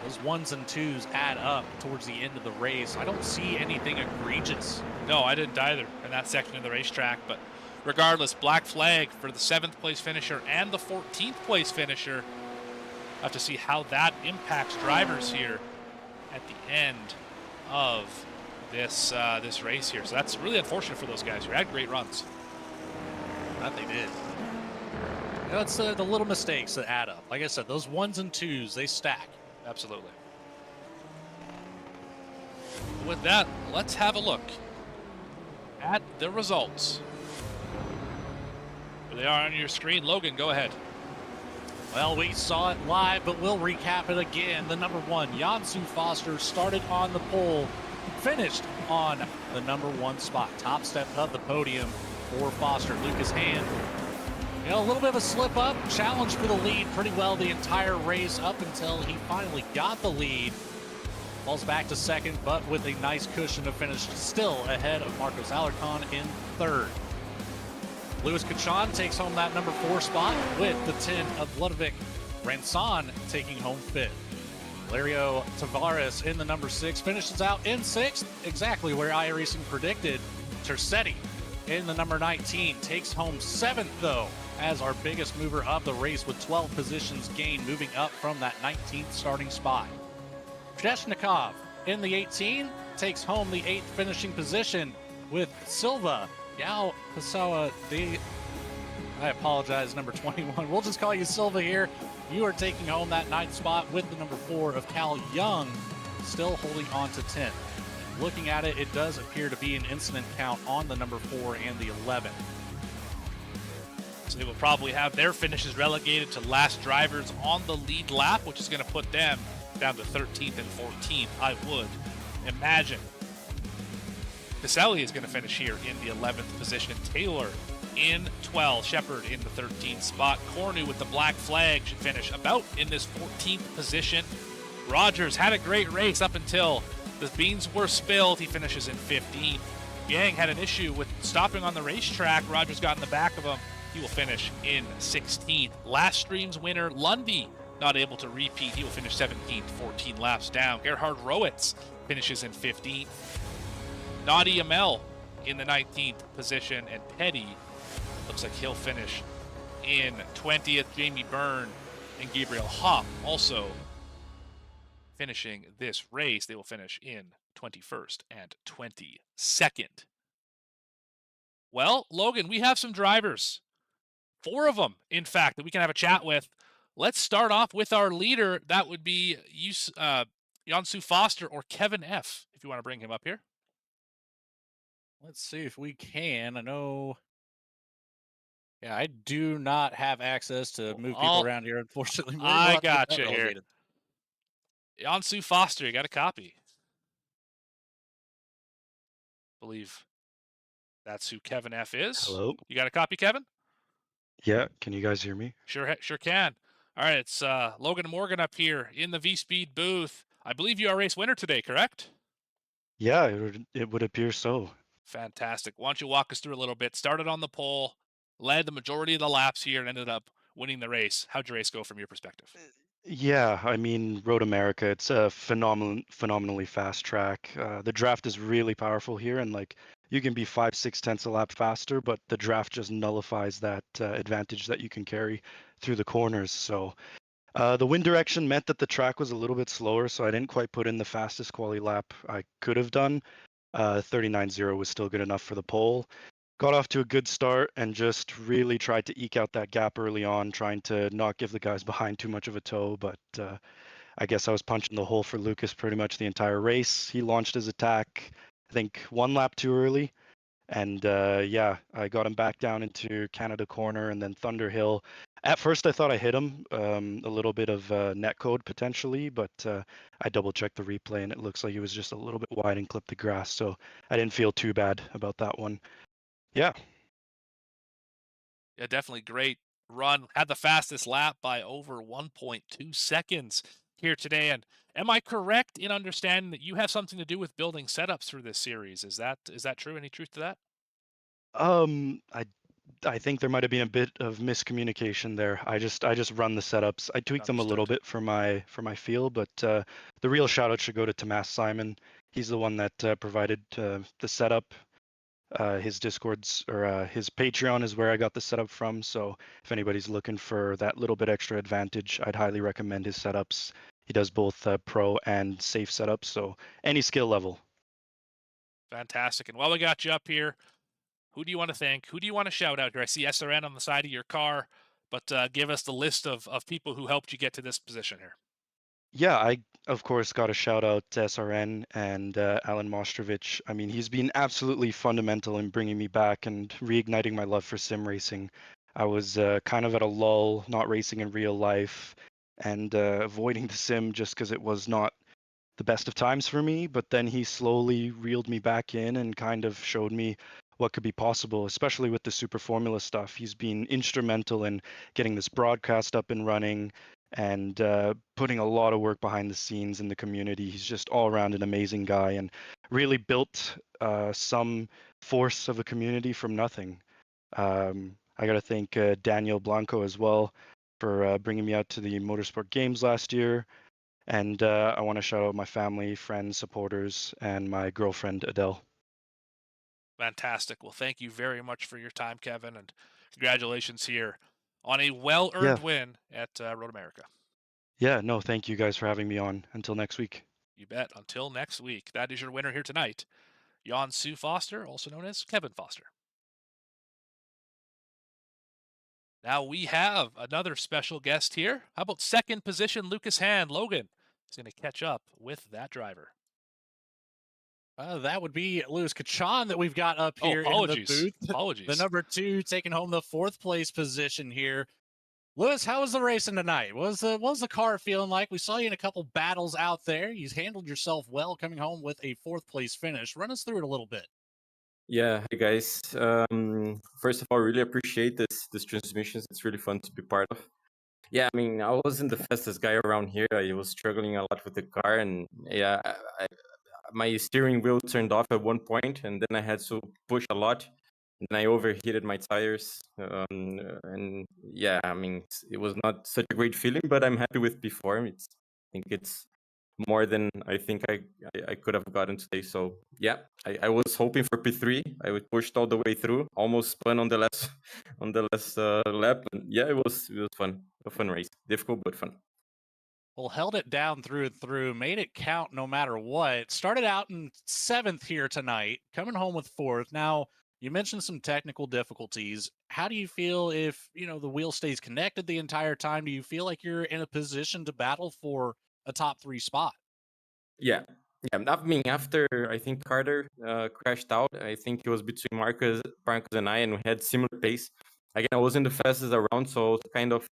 Speaker 4: Those 1s and 2s add up towards the end of the race. I don't see anything egregious.
Speaker 3: No, I didn't either in that section of the racetrack, but regardless, black flag for the 7th place finisher and the 14th place finisher. Have to see how that impacts drivers here at the end of this this race here. So that's really unfortunate for those guys who had great runs.
Speaker 4: That they did. You know, it's the little mistakes that add up. Like I said, those 1s and 2s, they stack.
Speaker 3: Absolutely. With that, let's have a look at the results. There they are on your screen. Logan, go ahead.
Speaker 4: Well, we saw it live, but we'll recap it again. The number 1, Yunsu Foster, started on the pole, finished on the number 1 spot. Top step of the podium for Foster. Lucas Hand, you know, a little bit of a slip up, challenged for the lead pretty well the entire race up until he finally got the lead. Falls back to 2nd, but with a nice cushion to finish, still ahead of Marcos Alarcon in 3rd. Lewis Kachan takes home that number 4 spot with the 10 of Ludovic Ranson taking home 5th. Valerio Tavares in the number 6 finishes out in 6th, exactly where iRacing predicted. Tercetti in the number 19 takes home 7th, though, as our biggest mover of the race with 12 positions gained, moving up from that 19th starting spot. Cheshnikov in the 18 takes home the 8th finishing position with Silva. Yao Pasawa, I apologize, number 21. We'll just call you Silva here. You are taking home that 9th spot with the number 4 of Cal Young, still holding on to 10th. Looking at it, it does appear to be an incident count on the number 4 and the 11.
Speaker 3: So they will probably have their finishes relegated to last drivers on the lead lap, which is going to put them down to 13th and 14th, I would imagine. Caselli is going to finish here in the 11th position. Taylor in 12th. Shepard in the 13th spot. Cornu with the black flag should finish about in this 14th position. Rogers had a great race up until the beans were spilled. He finishes in 15th. Yang had an issue with stopping on the racetrack. Rogers got in the back of him. He will finish in 16th. Last stream's winner, Lundy, not able to repeat. He will finish 17th, 14 laps down. Gerhard Rowitz finishes in 15th. Nadi Amel in the 19th position, and Petty looks like he'll finish in 20th. Jamie Byrne and Gabriel Hopp also finishing this race. They will finish in 21st and 22nd. Well, Logan, we have some drivers. 4 of them, in fact, that we can have a chat with. Let's start off with our leader. That would be Jansu Foster or Kevin F., if you want to bring him up here.
Speaker 4: Let's see if we can. I know. Yeah, I do not have access to move people around here, unfortunately.
Speaker 3: I got you here. Jansu Foster, you got a copy. I believe that's who Kevin F. is.
Speaker 1: Hello?
Speaker 3: You got a copy, Kevin?
Speaker 1: Yeah, can you guys hear me?
Speaker 3: Sure can. All right, it's Logan Morgan up here in the VSPEED booth. I believe you are race winner today, correct?
Speaker 1: Yeah, it would appear so.
Speaker 3: Fantastic. Why don't you walk us through a little bit? Started on the pole, led the majority of the laps here, and ended up winning the race. How'd your race go from your perspective?
Speaker 1: Yeah, I mean, Road America, it's a phenomenally fast track. The draft is really powerful here, and like you can be 5-6 tenths a lap faster, but the draft just nullifies that advantage that you can carry through the corners. So the wind direction meant that the track was a little bit slower, so I didn't quite put in the fastest quali lap I could have done. 39.0 was still good enough for the pole. Got off to a good start and just really tried to eke out that gap early on, trying to not give the guys behind too much of a tow. But I guess I was punching the hole for Lucas pretty much the entire race. He launched his attack, I think, 1 lap too early. And yeah, I got him back down into Canada Corner and then Thunder Hill. At first, I thought I hit him, a little bit of netcode potentially, but I double-checked the replay and it looks like he was just a little bit wide and clipped the grass. So I didn't feel too bad about that one. Yeah.
Speaker 3: Yeah, definitely great run. Had the fastest lap by over 1.2 seconds here today. And am I correct in understanding that you have something to do with building setups through this series? Is that true? Any truth to that?
Speaker 1: I think there might have been a bit of miscommunication there. I just run the setups. I tweak them a little bit for my feel, but the real shout out should go to Tomas Simon. He's the one that provided the setup. His Discord's or his Patreon is where I got the setup from. So if anybody's looking for that little bit extra advantage, I'd highly recommend his setups. He does both pro and safe setups, so any skill level.
Speaker 3: Fantastic. And while we got you up here, who do you want to thank? Who do you want to shout out here? I see SRN on the side of your car, but give us the list of people who helped you get to this position here.
Speaker 1: Yeah, I of course got a shout out to SRN and Alan Mostrovich. I mean, he's been absolutely fundamental in bringing me back and reigniting my love for sim racing. I was kind of at a lull, not racing in real life, and avoiding the sim just because it was not the best of times for me. But then he slowly reeled me back in and kind of showed me what could be possible, especially with the Super Formula stuff. He's been instrumental in getting this broadcast up and running and putting a lot of work behind the scenes in the community. He's just all around an amazing guy and really built some force of a community from nothing. I got to thank Daniel Blanco as well. for bringing me out to the Motorsport Games last year. And I want to shout out my family, friends, supporters, and my girlfriend, Adele.
Speaker 3: Fantastic. Well, thank you very much for your time, Kevin, and congratulations here on a well-earned win at Road America.
Speaker 1: Yeah, no, thank you guys for having me on. Until next week.
Speaker 3: You bet. Until next week. That is your winner here tonight, Jan Sue Foster, also known as Kevin Foster. Now we have another special guest here. How about second position Lucas Hand? Logan is going to catch up with that driver.
Speaker 4: That would be Lewis Kachan that we've got up here in the booth.
Speaker 3: Apologies.
Speaker 4: The number 2 taking home the 4th place position here. Lewis, how was the racing tonight? What was the car feeling like? We saw you in a couple battles out there. You handled yourself well, coming home with a 4th place finish. Run us through it a little bit.
Speaker 5: Yeah, hey guys. First of all, really appreciate this transmissions. It's really fun to be part of. Yeah, I mean, I wasn't the fastest guy around here. I was struggling a lot with the car, and yeah, my steering wheel turned off at one point, and then I had to push a lot, and I overheated my tires. And yeah, I mean, it was not such a great feeling, but I'm happy with P4. I think it's more than I think I could have gotten today. So yeah, I was hoping for P3. I was pushed all the way through, almost spun on the last lap. And yeah, it was fun, a fun race, difficult but fun.
Speaker 4: Well, held it down through and through, made it count no matter what. Started out in 7th here tonight, coming home with 4th. Now, you mentioned some technical difficulties. How do you feel if, the wheel stays connected the entire time? Do you feel like you're in a position to battle for a top 3 spot?
Speaker 5: Yeah. I mean, after I think Carter crashed out, I think it was between Marcus and I, and we had similar pace. Again, I wasn't the fastest around, so I was kind of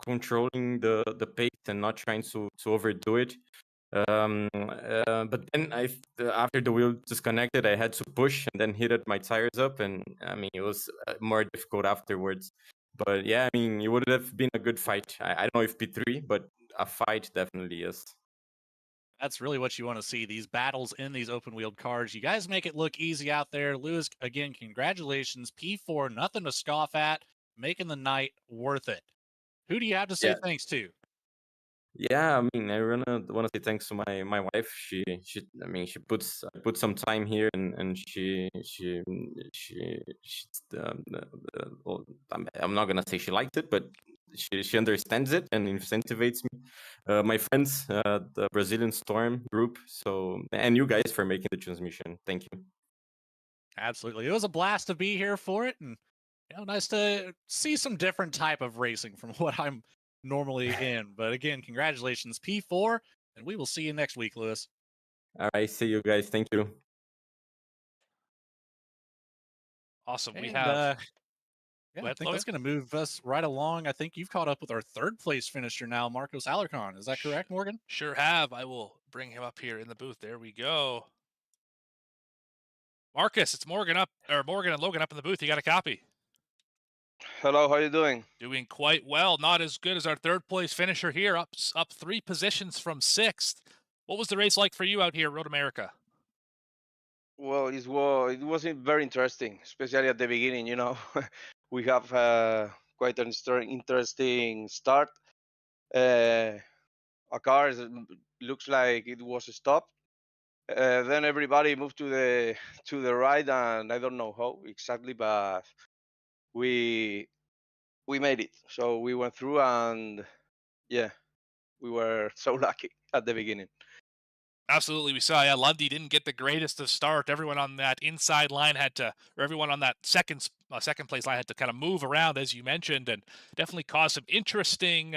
Speaker 5: controlling the pace and not trying to overdo it. But then after the wheel disconnected, I had to push and then heated my tires up, and I mean it was more difficult afterwards. But yeah, I mean it would have been a good fight. I don't know if P3, but a fight definitely yes.
Speaker 4: That's really what you want to see, these battles in these open-wheeled cars. You guys make it look easy out there. Lewis, again, congratulations. P4, nothing to scoff at, making the night worth it. Who do you have to say thanks to?
Speaker 5: Yeah, I mean, I want to say thanks to my wife. She put some time here, and well, I'm not gonna say she liked it, but she understands it and incentivizes me. My friends, the Brazilian Storm group, and you guys for making the transmission. Thank you.
Speaker 4: Absolutely, it was a blast to be here for it, and nice to see some different type of racing from what I'm normally in. But again, congratulations, P4, and we will see you next week, Lewis.
Speaker 5: All right, see you guys. Thank you.
Speaker 3: Awesome. We have.
Speaker 4: I think that's going to move us right along. I think you've caught up with our 3rd place finisher now, Marcos Alarcon. Is that correct, Morgan?
Speaker 3: Sure have. I will bring him up here in the booth. There we go. Marcus, it's Morgan and Logan up in the booth. You got a copy.
Speaker 6: Hello, how you doing?
Speaker 3: Doing quite well. Not as good as our 3rd place finisher here, up 3 positions from 6th. What was the race like for you out here, Road America?
Speaker 6: Well, it was very interesting, especially at the beginning. We have quite an interesting start. A car looks like it was stopped. Then everybody moved to the right, and I don't know how exactly, but we made it. So we went through, and yeah, we were so lucky at the beginning.
Speaker 3: Absolutely, we saw. Yeah, Lundy didn't get the greatest of start. Everyone on that inside line everyone on that second place line had to kind of move around, as you mentioned, and definitely caused some interesting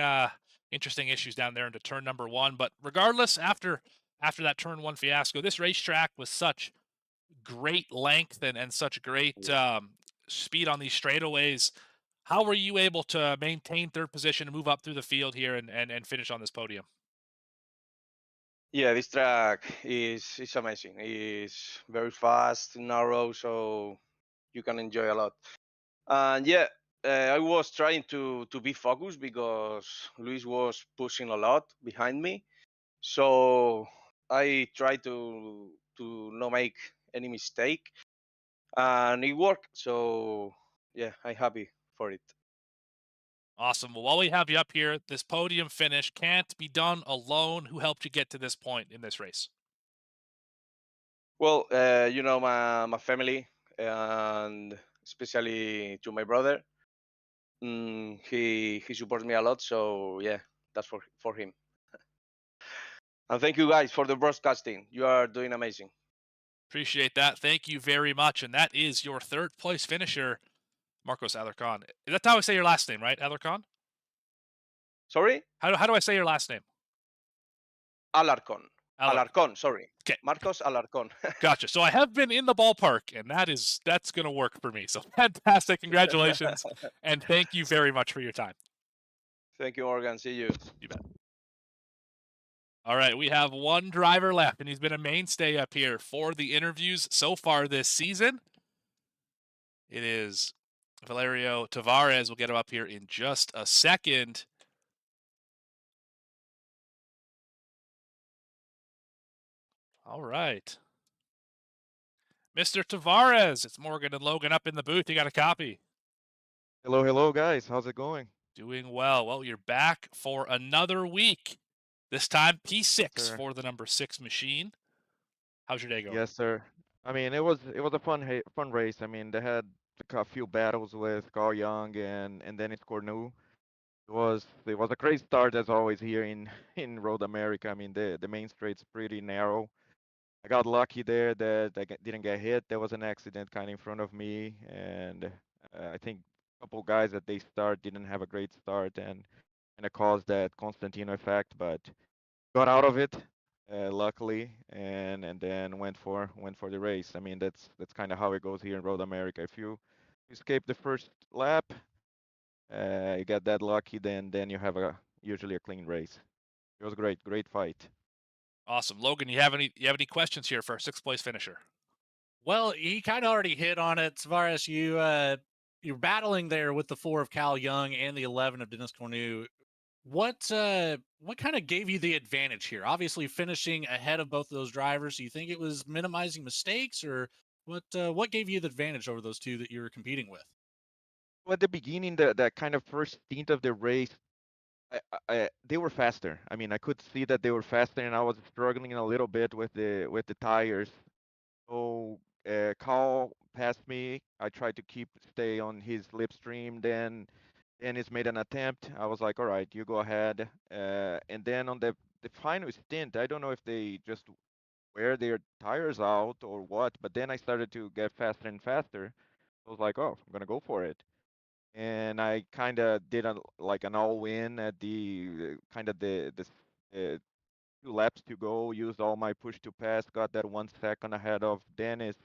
Speaker 3: issues down there into turn number 1. But regardless, after that turn 1 fiasco, this racetrack with such great length and such great speed on these straightaways, how were you able to maintain 3rd position and move up through the field here and finish on this podium?
Speaker 6: Yeah, this track is amazing. It's very fast, narrow, so you can enjoy a lot. And yeah, I was trying to be focused because Luis was pushing a lot behind me. So I tried to not make any mistake, and it worked. So yeah, I'm happy for it.
Speaker 3: Awesome. Well, while we have you up here, this podium finish can't be done alone. Who helped you get to this point in this race?
Speaker 6: Well, my family, and especially to my brother. He supports me a lot, so yeah, that's for him. And thank you guys for the broadcasting. You are doing amazing.
Speaker 3: Appreciate that. Thank you very much. And that is your third place finisher, Marcos Alarcon. That's how I say your last name, right, Alarcon?
Speaker 6: Sorry?
Speaker 3: How do I say your last name?
Speaker 6: Alarcon. Alarcon, sorry.
Speaker 3: Okay.
Speaker 6: Marcos Alarcon.
Speaker 3: Gotcha. So I have been in the ballpark, and that's going to work for me. So fantastic. Congratulations. And thank you very much for your time.
Speaker 6: Thank you, Morgan. See you.
Speaker 3: You bet. All right, we have one driver left, and he's been a mainstay up here for the interviews so far this season. It is Valerio Tavares. We'll get him up here in just a second. All right. Mr. Tavares, it's Morgan and Logan up in the booth. You got a copy?
Speaker 7: Hello, guys. How's it going?
Speaker 3: Doing well. Well, you're back for another week. This time, P6
Speaker 7: Sure.
Speaker 3: for the number 6 machine. How's your day going?
Speaker 7: Yes, sir. I mean, it was a fun race. I mean, they had a few battles with Carl Young and Dennis Cornu. It was a great start as always here in Road America. I mean, the main straight's pretty narrow. I got lucky there that didn't get hit. There was an accident kind of in front of me, and I think a couple guys that they start didn't have a great start, and it caused that Constantino effect. But got out of it, luckily, and then went for the race. I mean, that's kind of how it goes here in Road America. If you escape the first lap, you get that lucky, then you have usually a clean race. It was great fight.
Speaker 3: Awesome. Logan, you have any questions here for our 6th place finisher?
Speaker 4: Well, he kind of already hit on it. Tavares, you're battling there with the 4 of Cal Young and the 11 of Dennis Cornu. What kind of gave you the advantage here? Obviously, finishing ahead of both of those drivers. Do you think it was minimizing mistakes, or what gave you the advantage over those two that you were competing with?
Speaker 7: Well, at the beginning, that kind of first stint of the race, they were faster. I mean, I could see that they were faster, and I was struggling a little bit with the tires. So Carl passed me. I tried to stay on his slipstream. Then Dennis made an attempt. I was like, all right, you go ahead. And then on the final stint, I don't know if they just wear their tires out or what, but then I started to get faster and faster. I was like, oh, I'm gonna go for it. And I kind of did like an all-in at the kind of the 2 laps to go. Used all my push to pass. Got that 1 second ahead of Dennis,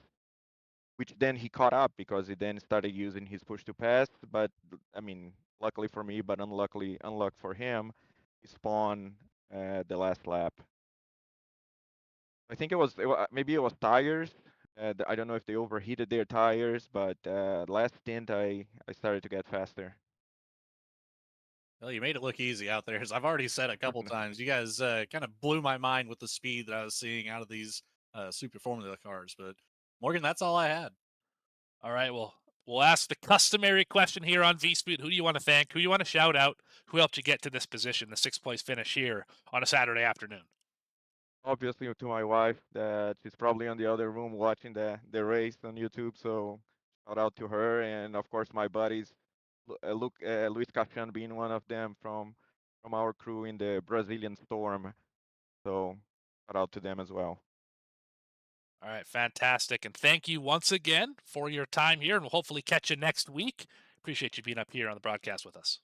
Speaker 7: which then he caught up because he then started using his push to pass. But I mean, luckily for me, but unluck for him, he spawned the last lap. I think maybe it was tires. I don't know if they overheated their tires, but last stint I started to get faster.
Speaker 4: Well, you made it look easy out there. As I've already said a couple times, you guys kind of blew my mind with the speed that I was seeing out of these Super Formula cars. But Morgan, that's all I had.
Speaker 3: All right, well, we'll ask the customary question here on VSPEED. Who do you want to thank? Who do you want to shout out? Who helped you get to this position, the 6th place finish here on a Saturday afternoon?
Speaker 7: Obviously to my wife, that she's probably in the other room watching the race on YouTube. So shout out to her, and of course my buddies, Luis Cafan being one of them from our crew in the Brazilian Storm. So shout out to them as well.
Speaker 3: All right, fantastic. And thank you once again for your time here, and we'll hopefully catch you next week. Appreciate you being up here on the broadcast with us.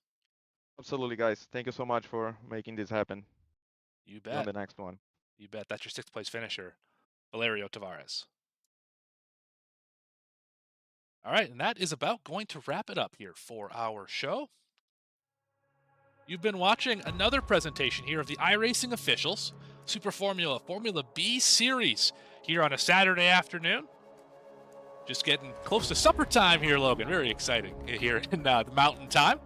Speaker 7: Absolutely, guys. Thank you so much for making this happen.
Speaker 3: You
Speaker 7: See you on
Speaker 3: bet.
Speaker 7: the next one.
Speaker 3: You bet. That's your 6th place finisher, Valerio Tavares. All right, and that is about going to wrap it up here for our show. You've been watching another presentation here of the iRacing officials Super Formula Formula B Series here on a Saturday afternoon. Just getting close to supper time here, Logan. Very exciting here in the Mountain Time.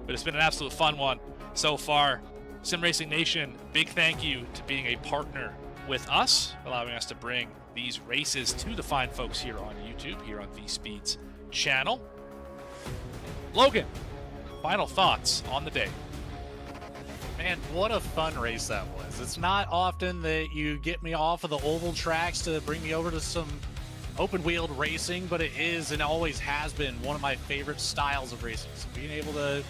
Speaker 3: But it's been an absolute fun one so far. Sim Racing Nation, big thank you to being a partner with us, allowing us to bring these races to the fine folks here on YouTube, here on VSPEED's channel. Logan, final thoughts on the day.
Speaker 4: Man, what a fun race that was. It's not often that you get me off of the oval tracks to bring me over to some open-wheeled racing, but it is and always has been one of my favorite styles of racing. So being able to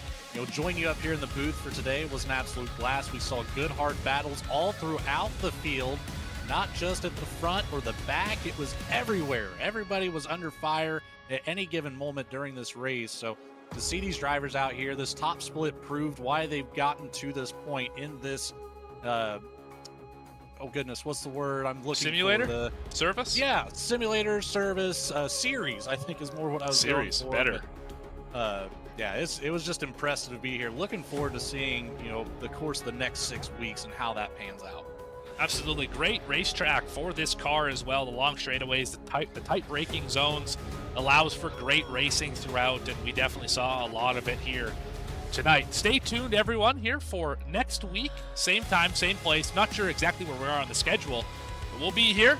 Speaker 4: join you up here in the booth for today was an absolute blast. We saw good, hard battles all throughout the field, not just at the front or the back. It was everywhere. Everybody was under fire at any given moment during this race. So to see these drivers out here, this top split proved why they've gotten to this point in this, oh goodness, what's the word I'm looking
Speaker 3: Simulator?
Speaker 4: for?
Speaker 3: Service?
Speaker 4: Yeah, simulator service series, I think is more what I was
Speaker 3: Series,
Speaker 4: going for.
Speaker 3: better.
Speaker 4: But, yeah, it was just impressive to be here. Looking forward to seeing, the course of the next 6 weeks and how that pans out.
Speaker 3: Absolutely great racetrack for this car as well. The long straightaways, the tight braking zones allows for great racing throughout, and we definitely saw a lot of it here tonight. Stay tuned, everyone, here for next week. Same time, same place. Not sure exactly where we are on the schedule, but we'll be here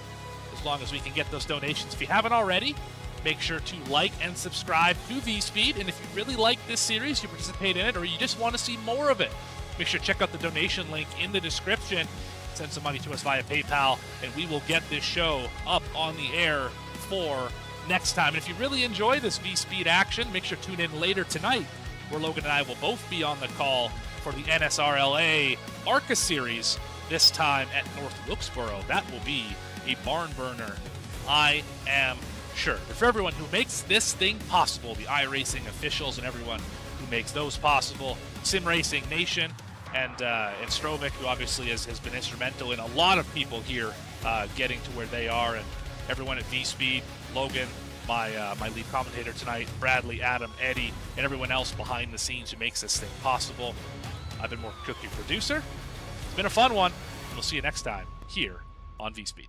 Speaker 3: as long as we can get those donations. If you haven't already, make sure to like and subscribe to VSPEED. And if you really like this series, you participate in it, or you just want to see more of it, make sure to check out the donation link in the description. Send some money to us via PayPal, and we will get this show up on the air for next time. And if you really enjoy this VSPEED action, make sure to tune in later tonight, where Logan and I will both be on the call for the NSRLA ARCA Series, this time at North Wilkesboro. That will be a barn burner, I am sure. But for everyone who makes this thing possible, the iRacing officials and everyone who makes those possible, Sim Racing Nation, and Strovic, who obviously has been instrumental in a lot of people here getting to where they are, and everyone at VSPEED, Logan, my lead commentator tonight, Bradley, Adam, Eddie, and everyone else behind the scenes who makes this thing possible. I've been more Cookie producer. It's been a fun one. We'll see you next time here on VSPEED.